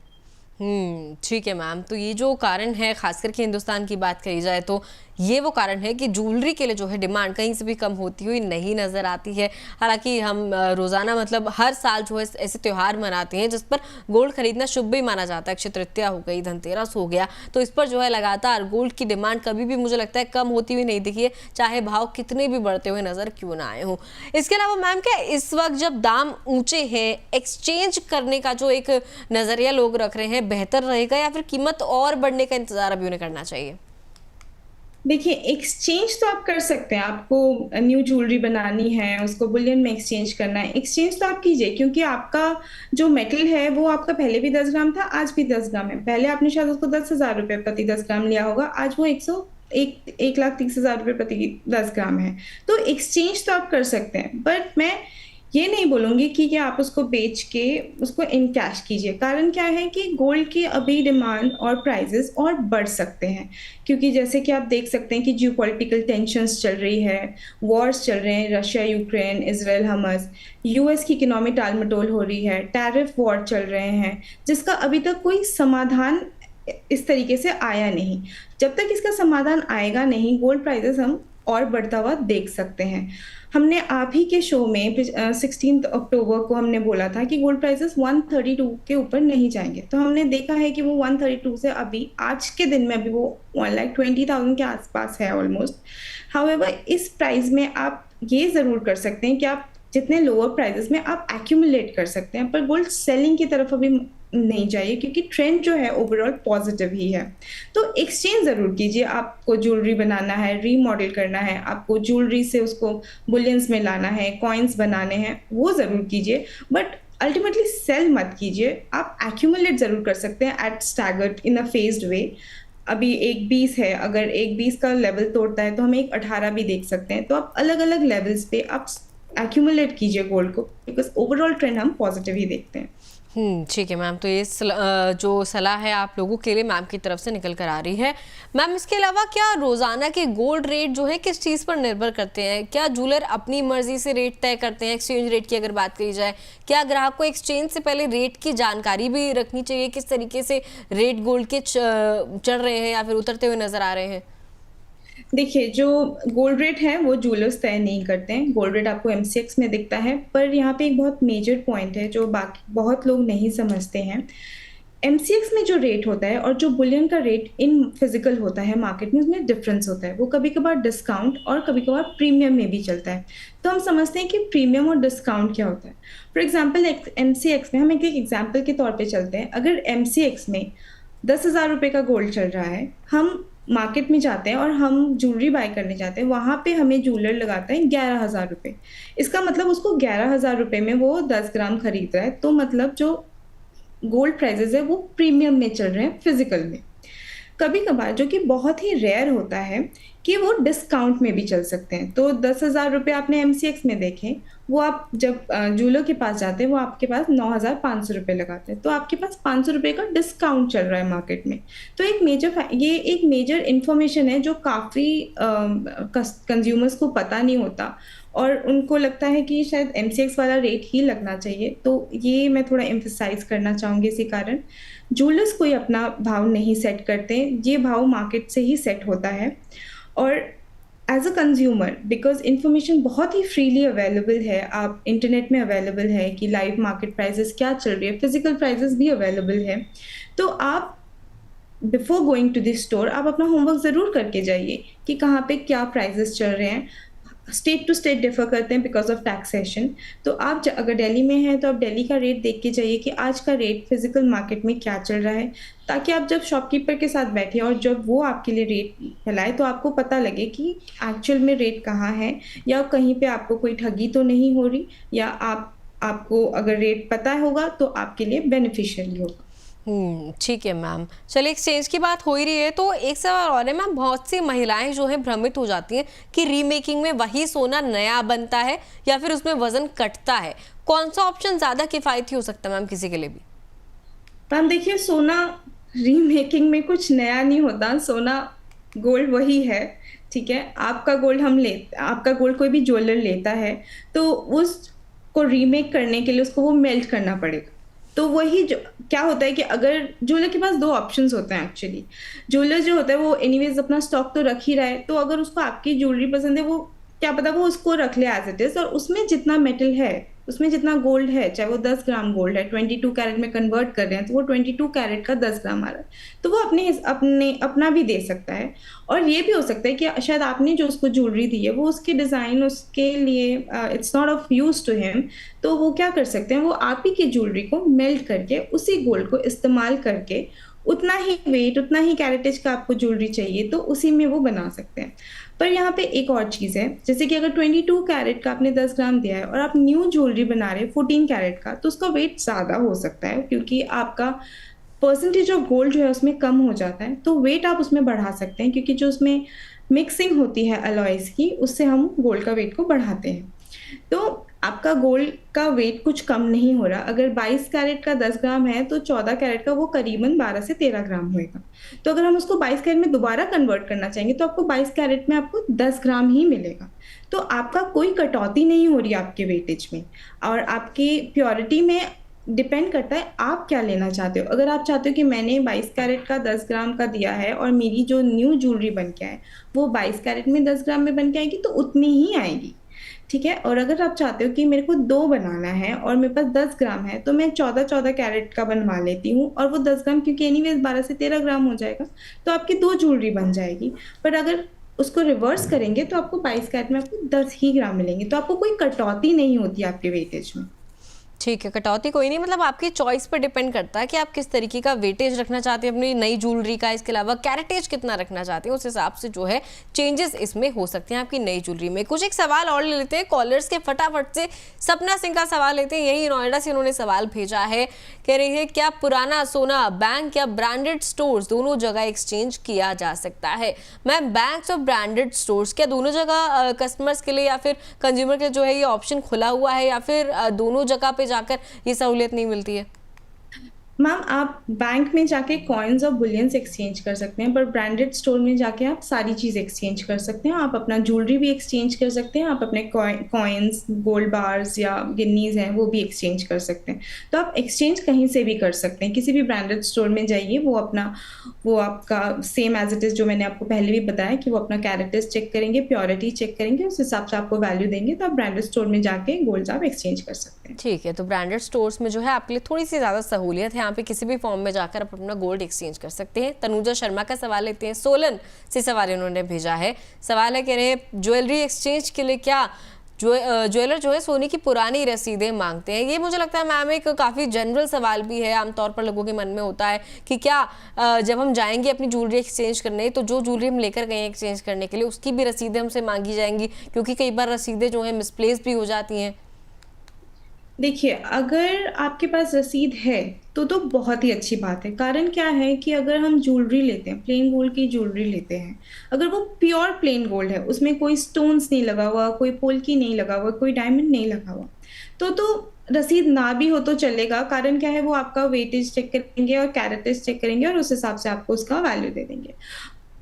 ठीक है मैम। तो ये जो कारण है, खास करके हिंदुस्तान की बात करी जाए तो ये वो कारण है कि ज्वेलरी के लिए जो है डिमांड कहीं से भी कम होती हुई नहीं नज़र आती है। हालांकि हम रोज़ाना मतलब हर साल जो है ऐसे त्यौहार मनाते हैं जिस पर गोल्ड खरीदना शुभ भी माना जाता है। अक्षय तृतीया हो गई, धनतेरस हो गया, तो इस पर जो है लगातार गोल्ड की डिमांड कभी भी मुझे लगता है कम होती हुई नहीं दिखी है, चाहे भाव कितने भी बढ़ते हुए नज़र क्यों ना आए हों। इसके अलावा मैम, क्या इस वक्त जब दाम ऊँचे हैं, एक्सचेंज करने का जो एक नज़रिया लोग रख रहे हैं बेहतर रहेगा, या फिर कीमत और बढ़ने का इंतजार अभी उन्हें करना चाहिए? देखिए, एक्सचेंज तो आप कर सकते हैं। आपको न्यू ज्वेलरी बनानी है, उसको बुलियन में एक्सचेंज करना है, एक्सचेंज तो आप कीजिए, क्योंकि आपका जो मेटल है वो आपका पहले भी 10 ग्राम था, आज भी 10 ग्राम है। पहले आपने शायद उसको 10,000 रुपये प्रति 10 ग्राम लिया होगा, आज वो 1,30,000 रुपये प्रति 10 ग्राम है। तो एक्सचेंज तो आप कर सकते हैं, बट मैं ये नहीं बोलूँगी कि आप उसको बेच के उसको इन कैश कीजिए। कारण क्या है कि गोल्ड की अभी डिमांड और प्राइसेस और बढ़ सकते हैं, क्योंकि जैसे कि आप देख सकते हैं कि जियोपॉलिटिकल टेंशन्स चल रही है, वॉर्स चल रहे हैं, Russia Ukraine, Israel Hamas, US की इकोनॉमी टालमटोल हो रही है, टैरिफ वॉर चल रहे हैं, जिसका अभी तक कोई समाधान इस तरीके से आया नहीं। जब तक इसका समाधान आएगा नहीं, गोल्ड प्राइसेस हम और बढ़ता हुआ देख सकते हैं। हमने आप ही के शो में 16 अक्टूबर को हमने बोला था कि गोल्ड प्राइसेस 132 के ऊपर नहीं जाएंगे, तो हमने देखा है कि वो 132 से अभी आज के दिन में अभी वो 1,20,000 के आसपास है ऑलमोस्ट। हाउएवर, इस प्राइस में आप ये ज़रूर कर सकते हैं कि आप जितने लोअर प्राइसेस में आप एक्यूमुलेट कर सकते हैं, पर गोल्ड सेलिंग की तरफ अभी नहीं चाहिए, क्योंकि ट्रेंड जो है ओवरऑल पॉजिटिव ही है। तो एक्सचेंज ज़रूर कीजिए। आपको ज्वेलरी बनाना है, रीमॉडल करना है, आपको ज्वेलरी से उसको बुलियंस में लाना है, कॉइन्स बनाने हैं, वो ज़रूर कीजिए, बट अल्टीमेटली सेल मत कीजिए। आप एक्यूमुलेट ज़रूर कर सकते हैं at staggered in a phased way. अभी 1,20 है, अगर 1,20 का लेवल तोड़ता है तो हम 1,18 भी देख सकते हैं। तो आप अलग अलग लेवल्स पे आप एक्यूमुलेट कीजिए गोल्ड को, बिकॉज ओवरऑल ट्रेंड हम पॉजिटिव ही देखते हैं। ठीक है मैम। तो ये जो सलाह है आप लोगों के लिए मैम की तरफ से निकल कर आ रही है। मैम, इसके अलावा क्या रोज़ाना के गोल्ड रेट जो है किस चीज़ पर निर्भर करते हैं? क्या ज्वेलर अपनी मर्जी से रेट तय करते हैं? एक्सचेंज रेट की अगर बात करी जाए, क्या ग्राहक को एक्सचेंज से पहले रेट की जानकारी भी रखनी चाहिए? किस तरीके से रेट गोल्ड के चढ़ रहे हैं या फिर उतरते हुए नजर आ रहे हैं? देखिए, जो गोल्ड रेट है वो ज्वेलर्स तय नहीं करते हैं। गोल्ड रेट आपको एमसीएक्स में दिखता है, पर यहाँ पे एक बहुत मेजर पॉइंट है जो बाकी बहुत लोग नहीं समझते हैं। एमसीएक्स में जो रेट होता है और जो बुलियन का रेट इन फिजिकल होता है मार्केट में, उसमें डिफरेंस होता है। वो कभी कभार डिस्काउंट और कभी कभार प्रीमियम में भी चलता है। तो हम समझते हैं कि प्रीमियम और डिस्काउंट क्या होता है। फॉर एग्जाम्पल, एमसीएक्स में हम एक एग्जाम्पल के तौर पर चलते हैं। अगर एमसीएक्स में 10,000 रुपये का गोल्ड चल रहा है, हम मार्केट में जाते हैं और हम ज्वेलरी बाय करने जाते हैं, वहाँ पे हमें ज्वेलर लगाता है 11,000 रुपये। इसका मतलब उसको 11,000 रुपये में वो 10 ग्राम खरीद रहा है। तो मतलब जो गोल्ड प्राइजेस है वो प्रीमियम में चल रहे हैं फिजिकल में। कभी कभार, जो कि बहुत ही रेयर होता है, कि वो डिस्काउंट में भी चल सकते हैं। तो 10,000 रुपये आपने एमसीएक्स में देखे, वो आप जब ज्वेलर के पास जाते हैं वो आपके पास 9,500 रुपये लगाते हैं, तो आपके पास 500 रुपये का डिस्काउंट चल रहा है मार्केट में। तो ये एक मेजर इन्फॉर्मेशन है जो काफ़ी कंज्यूमर्स को पता नहीं होता, और उनको लगता है कि शायद एमसीएक्स वाला रेट ही लगना चाहिए। तो ये मैं थोड़ा एम्फसाइज करना चाहूँगी इसी कारण। ज्वेलर्स कोई अपना भाव नहीं सेट करते, ये भाव मार्केट से ही सेट होता है। और as a consumer, because information बहुत ही फ्रीली अवेलेबल है, आप इंटरनेट में अवेलेबल है कि लाइव मार्केट प्राइसेस क्या चल रही है, फिजिकल प्राइसेस भी अवेलेबल है, तो आप before going to this store आप अपना होमवर्क ज़रूर करके जाइए कि कहाँ पे क्या प्राइसेस चल रहे हैं। स्टेट टू स्टेट डिफर करते हैं बिकॉज ऑफ टैक्सेशन। तो आप अगर दिल्ली में हैं तो आप दिल्ली का रेट देख के जाइए कि आज का रेट फिजिकल मार्केट में क्या चल रहा है, ताकि आप जब शॉपकीपर के साथ बैठे और जब वो आपके लिए रेट फैलाए तो आपको पता लगे कि एक्चुअल में रेट कहाँ है, या कहीं पे आपको कोई ठगी तो नहीं हो रही, या आपको अगर रेट पता होगा तो आपके लिए बेनिफिशियल होगा। ठीक है मैम। चलिए, एक्सचेंज की बात हो ही रही है तो एक सवाल और है मैम, बहुत सी महिलाएं जो है भ्रमित हो जाती हैं कि रीमेकिंग में वही सोना नया बनता है या फिर उसमें वजन कटता है, कौन सा ऑप्शन ज्यादा किफायती हो सकता है मैम किसी के लिए भी? मैम देखिए, सोना रीमेकिंग में कुछ नया नहीं होता, सोना गोल्ड वही है। ठीक है, आपका गोल्ड कोई भी ज्वेलर लेता है तो उसको रीमेक करने के लिए उसको वो मेल्ट करना पड़ेगा। तो वही जो क्या होता है कि अगर ज्वेलर के पास दो ऑप्शंस होते हैं एक्चुअली। ज्वेलर जो होता है वो एनीवेज अपना स्टॉक तो रख ही रहा है, तो अगर उसको आपकी ज्वेलरी पसंद है, वो क्या पता वो उसको रख ले एज इट इज, और उसमें जितना मेटल है, उसमें जितना गोल्ड है, चाहे वो 10 ग्राम गोल्ड है, 22 कैरेट में कन्वर्ट कर रहे हैं तो वो 22 कैरेट का 10 ग्राम आ रहा है, तो वो अपना भी दे सकता है। और ये भी हो सकता है कि शायद आपने जो उसको ज्वेलरी दी है वो उसके डिज़ाइन उसके लिए it's not of use to him, तो वो क्या कर सकते हैं, वो आप ही की ज्वेलरी को मेल्ट करके उसी गोल्ड को इस्तेमाल करके उतना ही वेट, उतना ही कैरेटेज का आपको ज्वेलरी चाहिए तो उसी में वो बना सकते हैं। पर यहाँ पे एक और चीज़ है, जैसे कि अगर 22 कैरेट का आपने 10 ग्राम दिया है और आप न्यू ज्वेलरी बना रहे हैं 14 कैरेट का, तो उसका वेट ज़्यादा हो सकता है क्योंकि आपका परसेंटेज ऑफ गोल्ड जो है उसमें कम हो जाता है, तो वेट आप उसमें बढ़ा सकते हैं क्योंकि जो उसमें मिक्सिंग होती है अलॉयज की, उससे हम गोल्ड का वेट को बढ़ाते हैं। तो आपका गोल्ड का वेट कुछ कम नहीं हो रहा। अगर 22 कैरेट का 10 ग्राम है तो 14 कैरेट का वो करीबन 12 से 13 ग्राम होएगा। तो अगर हम उसको 22 कैरेट में दोबारा कन्वर्ट करना चाहेंगे तो आपको 22 कैरेट में आपको 10 ग्राम ही मिलेगा। तो आपका कोई कटौती नहीं हो रही आपके वेटेज में, और आपकी प्योरिटी में डिपेंड करता है आप क्या लेना चाहते हो। अगर आप चाहते हो कि मैंने 22 कैरेट का 10 ग्राम का दिया है और मेरी जो न्यू ज्वेलरी बन के आए वो 22 कैरेट में 10 ग्राम में बन के आएगी, तो उतनी ही आएगी। ठीक है, और अगर आप चाहते हो कि मेरे को 2 बनाना है और मेरे पास 10 ग्राम है तो मैं 14 कैरेट का बनवा लेती हूँ, और वो 10 ग्राम क्योंकि एनीवेज 12 से 13 ग्राम हो जाएगा, तो आपकी 2 ज्वेलरी बन जाएगी। पर अगर उसको रिवर्स करेंगे तो आपको 22 कैरेट में आपको 10 ही ग्राम मिलेंगे, तो आपको कोई कटौती नहीं होती आपके वेटेज में। ठीक है, कटौती कोई नहीं, मतलब आपकी चॉइस पर डिपेंड करता है कि आप किस तरीके का वेटेज रखना चाहते हैं अपनी नई ज्वेलरी का, इसके अलावा कैरेटेज कितना रखना चाहते हैं, उस हिसाब से जो है चेंजेस इसमें हो सकते हैं आपकी नई ज्वेलरी में। कुछ एक सवाल और ले लेते हैं कॉलर्स के फटाफट से। सपना सिंह का सवाल लेते हैं, यही नोएडा से उन्होंने सवाल भेजा है, कह रही है क्या पुराना सोना बैंक या ब्रांडेड स्टोर्स दोनों जगह एक्सचेंज किया जा सकता है? मैम, बैंक्स और ब्रांडेड स्टोर्स क्या दोनों जगह कस्टमर्स के लिए या फिर कंज्यूमर के लिए जो है ये ऑप्शन खुला हुआ है, या फिर दोनों जगह पे जाकर ये सहूलियत नहीं मिलती है? मैम, आप बैंक में जाके कॉइन्स और बुलियंस एक्सचेंज कर सकते हैं, पर ब्रांडेड स्टोर में जाके आप सारी चीज़ एक्सचेंज कर सकते हैं। आप अपना ज्वेलरी भी एक्सचेंज कर सकते हैं, आप अपने कॉइन्स, गोल्ड बार्स या गिन्नीज हैं वो भी एक्सचेंज कर सकते हैं। तो आप एक्सचेंज कहीं से भी कर सकते हैं, किसी भी ब्रांडेड स्टोर में जाइए, वो आपका सेम एज इट इज़ जो मैंने आपको पहले भी बताया कि वो अपना कैरेटेज चेक करेंगे, प्योरिटी चेक करेंगे, उस हिसाब से आपको वैल्यू देंगे, तो आप ब्रांडेड स्टोर में जाके गोल्ड आप एक्सचेंज कर सकते हैं। ठीक है, तो ब्रांडेड स्टोर्स में जो है आपके लिए थोड़ी सी ज़्यादा सहूलियत है, पे किसी भी फॉर्म में जाकर आप अपना गोल्ड एक्सचेंज कर सकते हैं। तनुजा शर्मा का सवाल लेते हैं, सोलन से सवाल इन्होंने भेजा है। सवाल है, कह रहे हैं ज्वेलरी एक्सचेंज के लिए क्या ज्वेलर जो है सोने की पुरानी रसीदें मांगते हैं? ये मुझे लगता है मैम एक काफ़ी जनरल सवाल भी है, आमतौर पर लोगों के मन में होता है कि क्या जब हम जाएंगे अपनी ज्वेलरी एक्सचेंज करने तो जो ज्वेलरी हम लेकर गए एक्सचेंज करने के लिए उसकी भी रसीदें हमसे मांगी जाएंगी, क्योंकि कई बार रसीदें जो है मिसप्लेस भी हो जाती हैं। देखिए, अगर आपके पास रसीद है तो बहुत ही अच्छी बात है। कारण क्या है कि अगर हम ज्वेलरी लेते हैं, प्लेन गोल्ड की ज्वेलरी लेते हैं, अगर वो प्योर प्लेन गोल्ड है, उसमें कोई स्टोन्स नहीं लगा हुआ, कोई पोल्की नहीं लगा हुआ, कोई डायमंड नहीं लगा हुआ, तो रसीद ना भी हो तो चलेगा। कारण क्या है, वो आपका वेटेज चेक करेंगे और कैरेटेज चेक करेंगे और उस हिसाब से आपको उसका वैल्यू दे देंगे।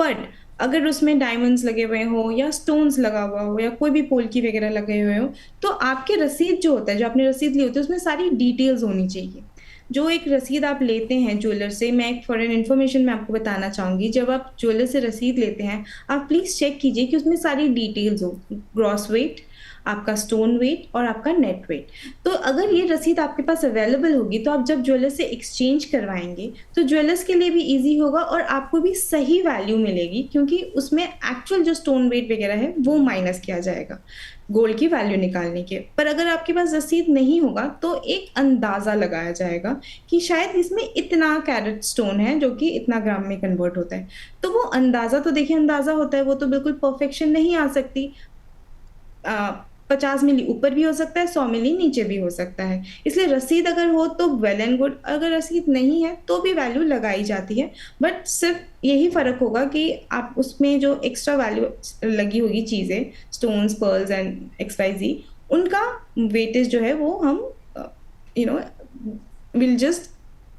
बट अगर उसमें डायमंड्स लगे हुए हो या स्टोन्स लगा हुआ हो या कोई भी पोल्की वगैरह लगे हुए हो, तो आपके रसीद जो होता है, जो आपने रसीद ली होती है, उसमें सारी डिटेल्स होनी चाहिए। जो एक रसीद आप लेते हैं ज्वेलर से, मैं एक फॉर एन इन्फॉर्मेशन मैं आपको बताना चाहूँगी, जब आप ज्वेलर से रसीद लेते हैं आप प्लीज़ चेक कीजिए कि उसमें सारी डिटेल्स हो, ग्रॉस वेट, आपका स्टोन वेट और आपका नेट वेट। तो अगर ये रसीद आपके पास अवेलेबल होगी तो आप जब ज्वेलर से एक्सचेंज करवाएंगे तो ज्वेलर्स के लिए भी इजी होगा और आपको भी सही वैल्यू मिलेगी, क्योंकि उसमें एक्चुअल जो स्टोन वेट वगैरह है वो माइनस किया जाएगा गोल्ड की वैल्यू निकालने के। पर अगर आपके पास रसीद नहीं होगा तो एक अंदाज़ा लगाया जाएगा कि शायद इसमें इतना कैरेट स्टोन है जो कि इतना ग्राम में कन्वर्ट होता है। तो वो अंदाज़ा तो देखिए अंदाज़ा होता है, वो तो बिल्कुल परफेक्शन नहीं आ सकती। 50 मिली ऊपर भी हो सकता है, 100 मिली नीचे भी हो सकता है। इसलिए रसीद अगर हो तो वेल एंड गुड, अगर रसीद नहीं है तो भी वैल्यू लगाई जाती है। बट सिर्फ यही फ़र्क होगा कि आप उसमें जो एक्स्ट्रा वैल्यू लगी होगी चीज़ें, स्टोन्स, पर्ल्स एंड XYZ, उनका वेटेज जो है वो हम विल जस्ट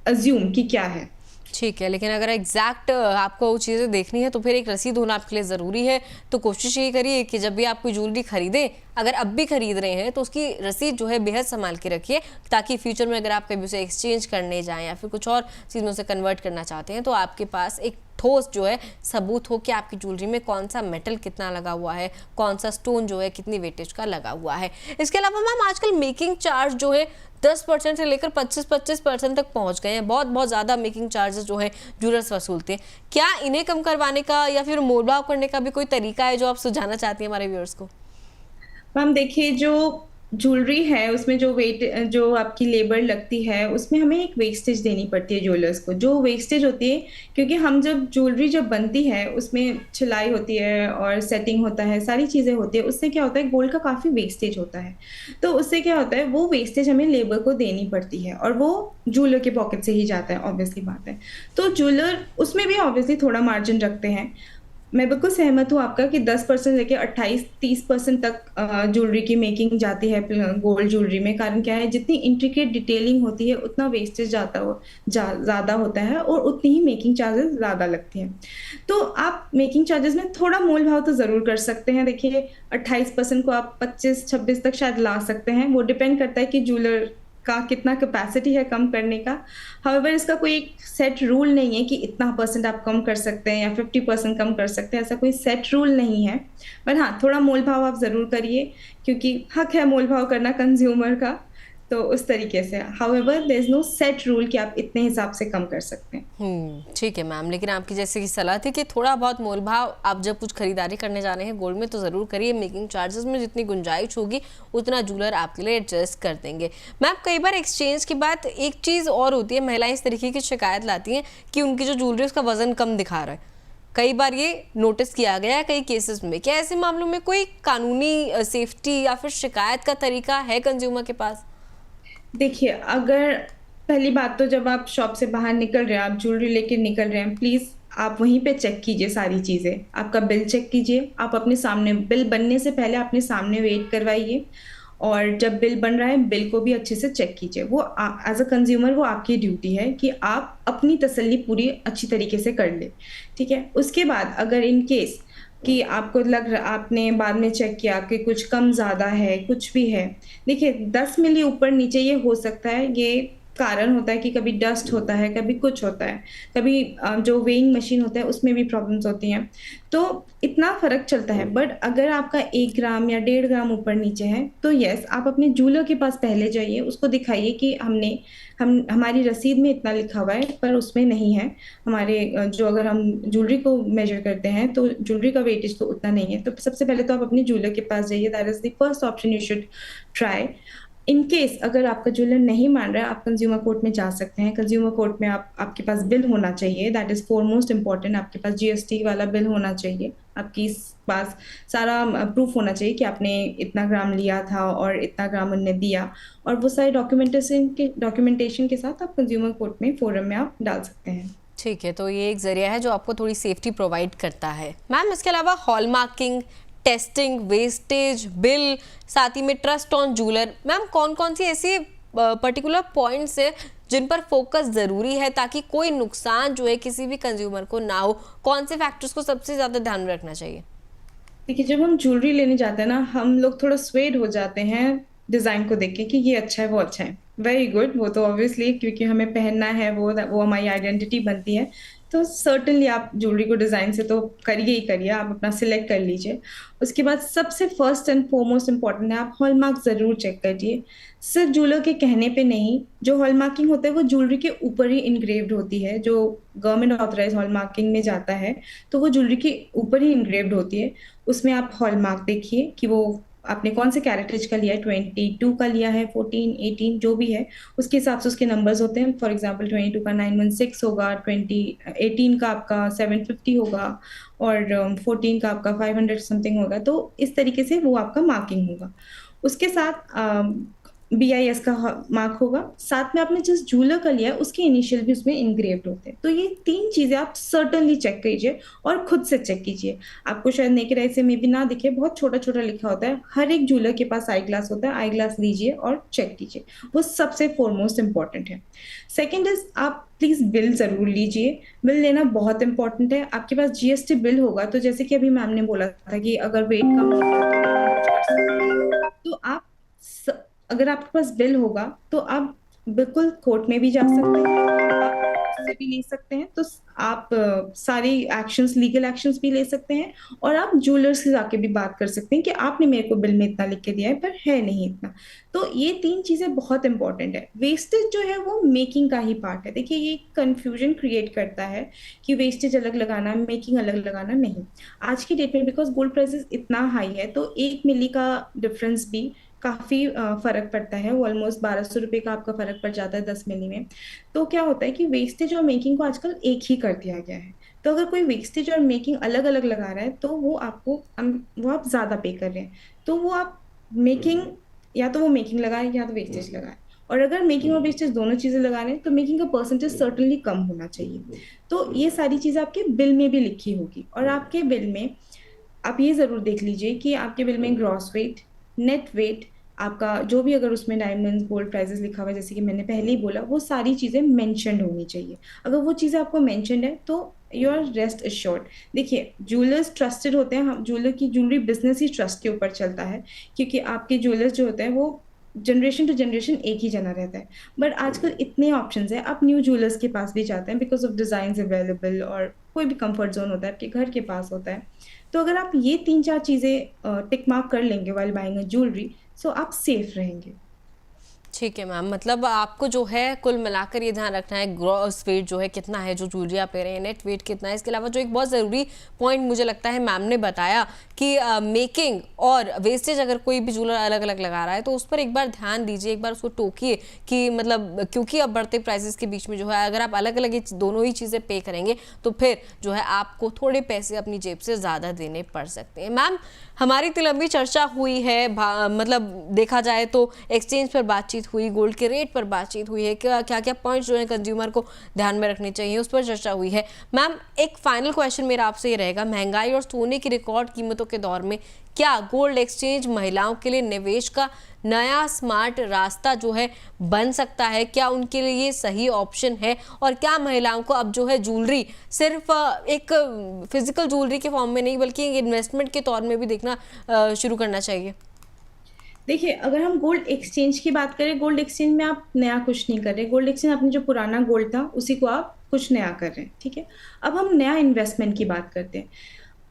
अज्यूम कि क्या है। ठीक है, लेकिन अगर एग्जैक्ट आपको वो चीज़ें देखनी है तो फिर एक रसीद होना आपके लिए ज़रूरी है। तो कोशिश ये करिए कि जब भी आप कोई ज्वेलरी खरीदें, अगर अब भी खरीद रहे हैं तो उसकी रसीद जो है बेहद संभाल के रखिए, ताकि फ्यूचर में अगर आप कभी उसे एक्सचेंज करने जाएं या फिर कुछ और चीज़ों से कन्वर्ट करना चाहते हैं तो आपके पास एक ठोस जो है सबूत हो कि आपकी ज्वेलरी में कौन सा मेटल कितना लगा हुआ है, कौन सा स्टोन जो है कितनी वेटेज का लगा हुआ है। इसके अलावा मैम आजकल मेकिंग चार्ज जो है 10% से लेकर 25% तक पहुंच गए हैं। बहुत ज़्यादा मेकिंग चार्जेस जो है ज्वेलर्स वसूलते हैं। क्या इन्हें कम करवाने का या फिर मोलभाव करने का भी कोई तरीका है जो आप सुझाना चाहती हैं हमारे व्यूअर्स को? मैम देखिए, जो ज्वेलरी है उसमें जो वेट, जो आपकी लेबर लगती है उसमें हमें एक वेस्टेज देनी पड़ती है ज्वेलर्स को। जो वेस्टेज होती है, क्योंकि हम जब ज्वेलरी जब बनती है उसमें छिलाई होती है और सेटिंग होता है, सारी चीज़ें होती है, उससे क्या होता है गोल्ड का काफ़ी वेस्टेज होता है। तो उससे क्या होता है वो वेस्टेज हमें लेबर को देनी पड़ती है और वो ज्वेलर के पॉकेट से ही जाता है, ऑब्वियसली बात है। तो ज्वेलर उसमें भी ऑब्वियसली थोड़ा मार्जिन रखते हैं। मैं बिल्कुल सहमत हूँ आपका कि 10% लेके 28-30% तक ज्वेलरी की मेकिंग जाती है गोल्ड ज्वेलरी में। कारण क्या है, जितनी इंट्रिकेट डिटेलिंग होती है उतना वेस्टेज ज़्यादा होता है और उतनी ही मेकिंग चार्जेस ज़्यादा लगती हैं। तो आप मेकिंग चार्जेस में थोड़ा मोल भाव तो ज़रूर कर सकते हैं। देखिए 28% को आप 25-26 तक शायद ला सकते हैं, वो डिपेंड करता है कि ज्वेलर का कितना कैपेसिटी है कम करने का। हाउएवर इसका कोई एक सेट रूल नहीं है कि इतना परसेंट आप कम कर सकते हैं या 50% कम कर सकते हैं, ऐसा कोई सेट रूल नहीं है। पर हाँ, थोड़ा मोल भाव आप ज़रूर करिए, क्योंकि हक है मोल भाव करना कंज्यूमर का। तो उस तरीके से however there is no set rule कि आप इतने हिसाब से कम कर सकते हैं। ठीक है मैम, लेकिन आपकी जैसे की सलाह थी कि थोड़ा बहुत मोल भाव आप जब कुछ खरीदारी करने जा रहे हैं गोल्ड में तो ज़रूर करिए। मेकिंग चार्जेस में जितनी गुंजाइश होगी उतना ज्वेलर आपके लिए एडजस्ट कर देंगे। मैम कई बार एक्सचेंज के बाद एक चीज़ और होती है, महिलाएं इस तरीके की शिकायत लाती हैं कि उनकी जो ज्वेलरी उसका वजन कम दिखा रहा है। कई बार ये नोटिस किया गया है कई केसेस में। क्या ऐसे मामलों में कोई कानूनी सेफ्टी या फिर शिकायत का तरीका है कंज्यूमर के पास? देखिए, अगर पहली बात तो जब आप शॉप से बाहर निकल रहे हैं, आप ज्वेलरी लेके निकल रहे हैं, प्लीज़ आप वहीं पे चेक कीजिए सारी चीज़ें। आपका बिल चेक कीजिए, आप अपने सामने बिल बनने से पहले अपने सामने वेट करवाइए और जब बिल बन रहा है बिल को भी अच्छे से चेक कीजिए। वो एज अ कंज्यूमर वो आपकी ड्यूटी है कि आप अपनी तसल्ली पूरी अच्छी तरीके से कर ले, ठीक है। उसके बाद अगर इन केस कि आपको लग रहा, आपने बाद में चेक किया कि कुछ कम ज़्यादा है, कुछ भी है, देखिए 10 मिली ऊपर नीचे ये हो सकता है। ये कारण होता है कि कभी डस्ट होता है, कभी कुछ होता है, कभी जो वेइंग मशीन होता है उसमें भी प्रॉब्लम्स होती हैं, तो इतना फ़र्क चलता है। बट अगर आपका 1 ग्राम या 1.5 ग्राम ऊपर नीचे है तो यस, आप अपने ज्वेलर के पास पहले जाइए, उसको दिखाइए कि हमारी रसीद में इतना लिखा हुआ है पर उसमें नहीं है। हमारे जो अगर हम ज्वेलरी को मेजर करते हैं तो ज्वेलरी का वेटेज तो उतना नहीं है। तो सबसे पहले तो आप अपने ज्वेलर के पास जाइए, that is the first option you should try. In case अगर आपका ज्वेलर नहीं मान रहा है, आप कंज्यूमर कोर्ट में जा सकते हैं। कंज्यूमर कोर्ट में आपके पास बिल होना चाहिए, दैट इज़ फोरमोस्ट इम्पॉर्टेंट। आपके पास GST वाला बिल होना चाहिए, आपके पास सारा प्रूफ होना चाहिए कि आपने इतना ग्राम लिया था और इतना ग्राम उनने दिया, और वो सारे डॉक्यूमेंटेशन के साथ आप कंज्यूमर कोर्ट में फोरम में आप डाल सकते हैं। ठीक है, तो ये एक जरिया है जो आपको थोड़ी सेफ्टी प्रोवाइड करता है। मैम इसके अलावा हॉलमार्किंग, टेस्टिंग, वेस्टेज, बिल, साथ ही में ट्रस्ट ऑन ज्वेलर, मैम कौन कौन सी ऐसी पर्टिकुलर पॉइंट्स है जिन पर फोकस ज़रूरी है ताकि कोई नुकसान जो है किसी भी कंज्यूमर को ना हो? कौन से फैक्टर्स को सबसे ज़्यादा ध्यान में रखना चाहिए? देखिए, जब हम ज्वेलरी लेने जाते हैं ना, हम लोग थोड़ा स्वेड हो जाते हैं डिज़ाइन को देख के कि ये अच्छा है वो अच्छा है, वेरी गुड, वो तो ऑब्वियसली क्योंकि हमें पहनना है, वो हमारी आइडेंटिटी बनती है। तो सर्टेनली आप ज्वेलरी को डिज़ाइन से तो करिए ही करिए, आप अपना सिलेक्ट कर लीजिए। उसके बाद सबसे फर्स्ट एंड फॉरमोस्ट इम्पॉर्टेंट है, आप हॉलमार्क ज़रूर चेक करिए। सिर्फ ज्वेलर के कहने पे नहीं, जो हॉलमार्किंग होता है वो ज्वेलरी के ऊपर ही इनग्रेव्ड होती है, जो गवर्नमेंट ऑथराइज हॉलमार्किंग में जाता है, तो वो ज्वेलरी के ऊपर ही इनग्रेव्ड होती है। उसमें आप हॉलमार्क देखिए कि वो आपने कौन से कैरेटेज का लिया है, 22 का लिया है, 14, 18 जो भी है, उसके हिसाब से उसके नंबर्स होते हैं। फॉर एग्जांपल 22 का 916 होगा, 18 का आपका 750 होगा और 14 का आपका 500 समथिंग होगा। तो इस तरीके से वो आपका मार्किंग होगा। उसके साथ BIS का मार्क होगा, साथ में आपने जिस ज्वेलर का लिया है उसके इनिशियल भी उसमें इनग्रेव्ड होते हैं। तो ये 3 चीज़ें आप सर्टेनली चेक कीजिए और खुद से चेक कीजिए। आपको शायद नेकेड आई से में भी ना दिखे, बहुत छोटा-छोटा लिखा होता है। हर एक ज्वेलर के पास आई ग्लास होता है, आई ग्लास लीजिए और चेक कीजिए। वो सबसे फॉरमोस्ट इम्पोर्टेंट है। सेकंड इज़ आप प्लीज़ बिल ज़रूर लीजिए। बिल लेना बहुत इम्पोर्टेंट है। आपके पास GST बिल होगा, तो जैसे कि अभी मैम ने बोला था कि अगर वेट कम हो गया तो हम कुछ कर सकते हैं। तो आप स अगर आपके पास बिल होगा तो आप बिल्कुल कोर्ट में भी जा सकते हैं, आप उससे भी ले सकते हैं। तो आप सारी एक्शंस, लीगल एक्शंस भी ले सकते हैं और आप ज्वेलर्स से जाके भी बात कर सकते हैं कि आपने मेरे को बिल में इतना लिख के दिया है पर है नहीं इतना। तो ये 3 चीज़ें बहुत इंपॉर्टेंट है। वेस्टेज जो है वो मेकिंग का ही पार्ट है। देखिए ये कन्फ्यूजन क्रिएट करता है कि वेस्टेज अलग लगाना, मेकिंग अलग लगाना, नहीं। आज की डेट में बिकॉज़ गोल्ड प्राइसेस इतना हाई है तो 1 मिली का डिफरेंस भी काफ़ी फ़र्क पड़ता है। वो ऑलमोस्ट ₹1200 का आपका फ़र्क पड़ जाता है 10 मिली में। तो क्या होता है कि वेस्टेज और मेकिंग को आजकल एक ही कर दिया गया है। तो अगर कोई वेस्टेज और मेकिंग अलग-अलग लगा रहा है तो वो आप ज़्यादा पे कर रहे हैं। तो वो आप मेकिंग, या तो वो मेकिंग लगाएँ या तो वेस्टेज लगाएँ। और अगर मेकिंग और वेस्टेज दोनों चीज़ें लगा रहे हैं तो मेकिंग का परसेंटेज सर्टेनली कम होना चाहिए। तो ये सारी चीज़ें आपके बिल में भी लिखी होगी और आपके बिल में आप ये ज़रूर देख लीजिए कि आपके बिल में ग्रॉस वेट, नेट वेट, आपका जो भी अगर उसमें डायमंड्स, गोल्ड प्राइसेस लिखा हुआ है जैसे कि मैंने पहले ही बोला, वो सारी चीज़ें मेंशन्ड होनी चाहिए। अगर वो चीज़ें आपको मेंशन्ड है तो यू आर रेस्ट एश्योर्ड। देखिए ज्वेलर्स ट्रस्टेड होते हैं, हम ज्वेलरी बिज़नेस ही ट्रस्ट के ऊपर चलता है, क्योंकि आपके ज्वेलर्स जो होते हैं वो जनरेशन टू जनरेशन एक ही जना रहता है। बट आजकल इतने ऑप्शंस हैं, आप न्यू ज्वेलर्स के पास भी जाते हैं बिकॉज़ ऑफ डिज़ाइन्स अवेलेबल, और कोई भी कम्फर्ट ज़ोन होता है आपके घर के पास होता है। तो अगर आप ये 3-4 चीज़ें टिक मार्क कर लेंगे व्हाइल बाइंग अ ज्वेलरी, सो आप सेफ रहेंगे। ठीक है मैम, मतलब आपको जो है कुल मिलाकर ये ध्यान रखना है ग्रॉस वेट जो है कितना है जो ज्वेलरी आप ले रहे हैं, नेट वेट कितना है। इसके अलावा जो एक बहुत ज़रूरी पॉइंट मुझे लगता है मैम ने बताया कि मेकिंग और वेस्टेज अगर कोई भी ज्वेलर अलग अलग लगा रहा है तो उस पर एक बार ध्यान दीजिए, एक बार उसको टोकिए कि मतलब क्योंकि अब बढ़ते प्राइसेस के बीच में जो है अगर आप अलग अलग ये दोनों ही चीज़ें पे करेंगे तो फिर जो है आपको थोड़े पैसे अपनी जेब से ज़्यादा देने पड़ सकते हैं। मैम हमारी इतनी लंबी चर्चा हुई है, मतलब देखा जाए तो एक्सचेंज पर बातचीत हुई, गोल्ड के रेट पर बातचीत हुई है, क्या क्या पॉइंट्स जो है कंज्यूमर को ध्यान में रखने चाहिए उस पर चर्चा हुई है। मैम एक फाइनल क्वेश्चन मेरा आपसे ये रहेगा, महंगाई और सोने की रिकॉर्ड कीमतों के दौर में क्या गोल्ड एक्सचेंज महिलाओं के लिए निवेश का नया स्मार्ट रास्ता जो है बन सकता है? क्या उनके लिए ये सही ऑप्शन है? और क्या महिलाओं को अब जो है ज्वेलरी सिर्फ एक फिजिकल ज्वेलरी के फॉर्म में नहीं बल्कि एक इन्वेस्टमेंट के तौर में भी देखना शुरू करना चाहिए? देखिए, अगर हम गोल्ड एक्सचेंज की बात करें, गोल्ड एक्सचेंज में आप नया कुछ नहीं कर रहे। गोल्ड एक्सचेंज आपने जो पुराना गोल्ड था उसी को आप कुछ नया कर रहे हैं, ठीक है? अब हम नया इन्वेस्टमेंट की बात करते हैं।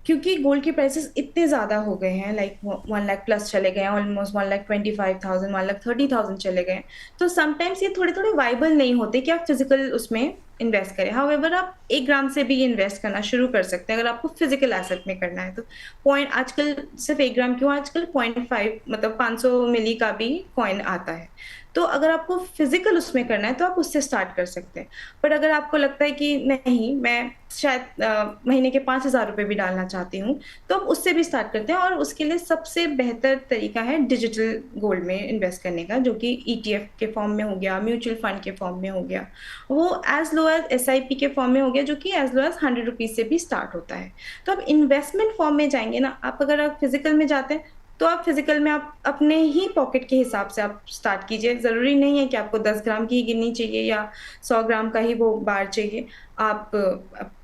क्योंकि गोल्ड के प्राइसेस इतने ज़्यादा हो गए हैं, लाइक 1 लाख प्लस चले गए हैं, ऑलमोस्ट 1,25,000, 1,30,000 चले गए हैं। तो समटाइम्स ये थोड़े-थोड़े वाइबल नहीं होते कि आप फिज़िकल उसमें इन्वेस्ट करें। हाउएवर आप 1 ग्राम से भी इन्वेस्ट करना शुरू कर सकते हैं अगर आपको फिज़िकल एसेट में करना है तो। पॉइंट आजकल सिर्फ 1 ग्राम क्यों, आजकल 0.5 मतलब 500 मिली का भी कॉइन आता है। तो अगर आपको फिज़िकल उसमें करना है तो आप उससे स्टार्ट कर सकते हैं। बट अगर आपको लगता है कि नहीं, मैं शायद महीने के 5,000 रुपए भी डालना चाहती हूँ, तो आप उससे भी स्टार्ट करते हैं। और उसके लिए सबसे बेहतर तरीका है डिजिटल गोल्ड में इन्वेस्ट करने का, जो कि ETF के फॉर्म में हो गया, म्यूचुअल फंड के फॉर्म में हो गया। वो एज़ लो एज़ SIP के फॉर्म में हो गया, जो कि एज़ लो एज़ ₹100 से भी स्टार्ट होता है। तो आप इन्वेस्टमेंट फॉर्म में जाएँगे ना, आप अगर आप फिज़िकल में जाते हैं तो आप फिज़िकल में आप अपने ही पॉकेट के हिसाब से आप स्टार्ट कीजिए। ज़रूरी नहीं है कि आपको 10 ग्राम की ही गिननी चाहिए या 100 ग्राम का ही वो बार चाहिए। आप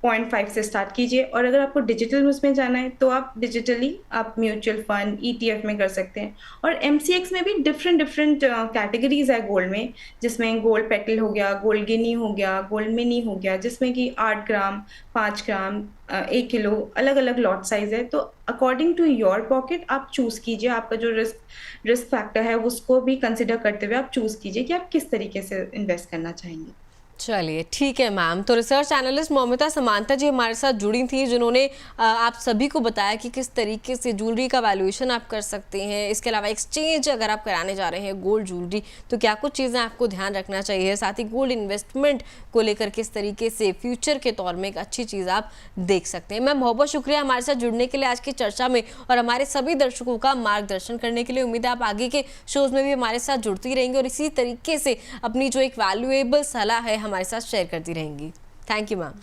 0.5 से स्टार्ट कीजिए, और अगर आपको डिजिटल उसमें जाना है तो आप डिजिटली आप म्यूचुअल फंड ETF में कर सकते हैं। और MCX में भी डिफरेंट डिफरेंट कैटेगरीज है गोल्ड में, जिसमें गोल्ड पेटल हो गया, गोल्ड गिनी हो गया, गोल्ड मिनी हो गया, जिसमें कि 8 ग्राम, 5 ग्राम, 1 किलो अलग अलग लॉट साइज है। तो अकॉर्डिंग टू योर पॉकेट आप चूज़ कीजिए, आपका जो रिस्क फैक्टर है उसको भी कंसिडर करते हुए आप चूज़ कीजिए कि आप किस तरीके से इन्वेस्ट करना चाहेंगे। चलिए ठीक है मैम। तो रिसर्च एनालिस्ट मौमिता समांता जी हमारे साथ जुड़ी थी, जिन्होंने आप सभी को बताया कि किस तरीके से ज्वेलरी का वैल्यूएशन आप कर सकते हैं। इसके अलावा एक्सचेंज अगर आप कराने जा रहे हैं गोल्ड ज्वेलरी तो क्या कुछ चीज़ें आपको ध्यान रखना चाहिए, साथ ही गोल्ड इन्वेस्टमेंट को लेकर किस तरीके से फ्यूचर के तौर में एक अच्छी चीज़ आप देख सकते हैं। मैम बहुत बहुत शुक्रिया हमारे साथ जुड़ने के लिए आज की चर्चा में, और हमारे सभी दर्शकों का मार्गदर्शन करने के लिए। उम्मीद है आप आगे के शोज में भी हमारे साथ जुड़ती रहेंगे और इसी तरीके से अपनी जो एक वैल्यूएबल सलाह है हमारे साथ शेयर करती रहेंगी। Thank you ma'am.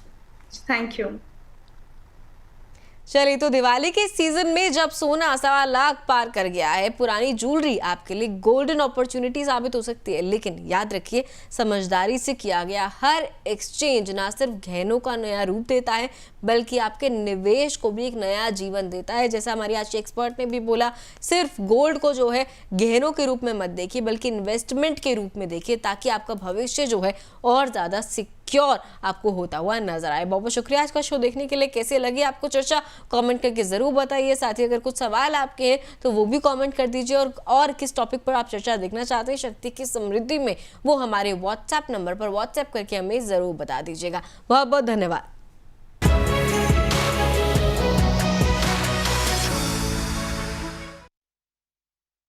Thank you. चलिए, तो दिवाली के सीजन में जब सोना 1.25 लाख पार कर गया है, पुरानी ज्वेलरी आपके लिए गोल्डन अपॉर्चुनिटी साबित हो सकती है। लेकिन याद रखिए, समझदारी से किया गया हर एक्सचेंज ना सिर्फ गहनों का नया रूप देता है बल्कि आपके निवेश को भी एक नया जीवन देता है। जैसा हमारी आज के एक्सपर्ट ने भी बोला, सिर्फ गोल्ड को जो है गहनों के रूप में मत देखिए बल्कि इन्वेस्टमेंट के रूप में देखिए, ताकि आपका भविष्य जो है और ज़्यादा सिक्योर आपको होता हुआ नजर आए। बहुत बहुत शुक्रिया आज का शो देखने के लिए। कैसे लगी आपको चर्चा कमेंट करके जरूर बताइए। साथ ही अगर कुछ सवाल आपके हैं तो वो भी कमेंट कर दीजिए, और किस टॉपिक पर आप चर्चा देखना चाहते हैं शक्ति की समृद्धि में, वो हमारे व्हाट्सएप नंबर पर व्हाट्सएप करके हमें जरूर बता दीजिएगा। बहुत बहुत धन्यवाद।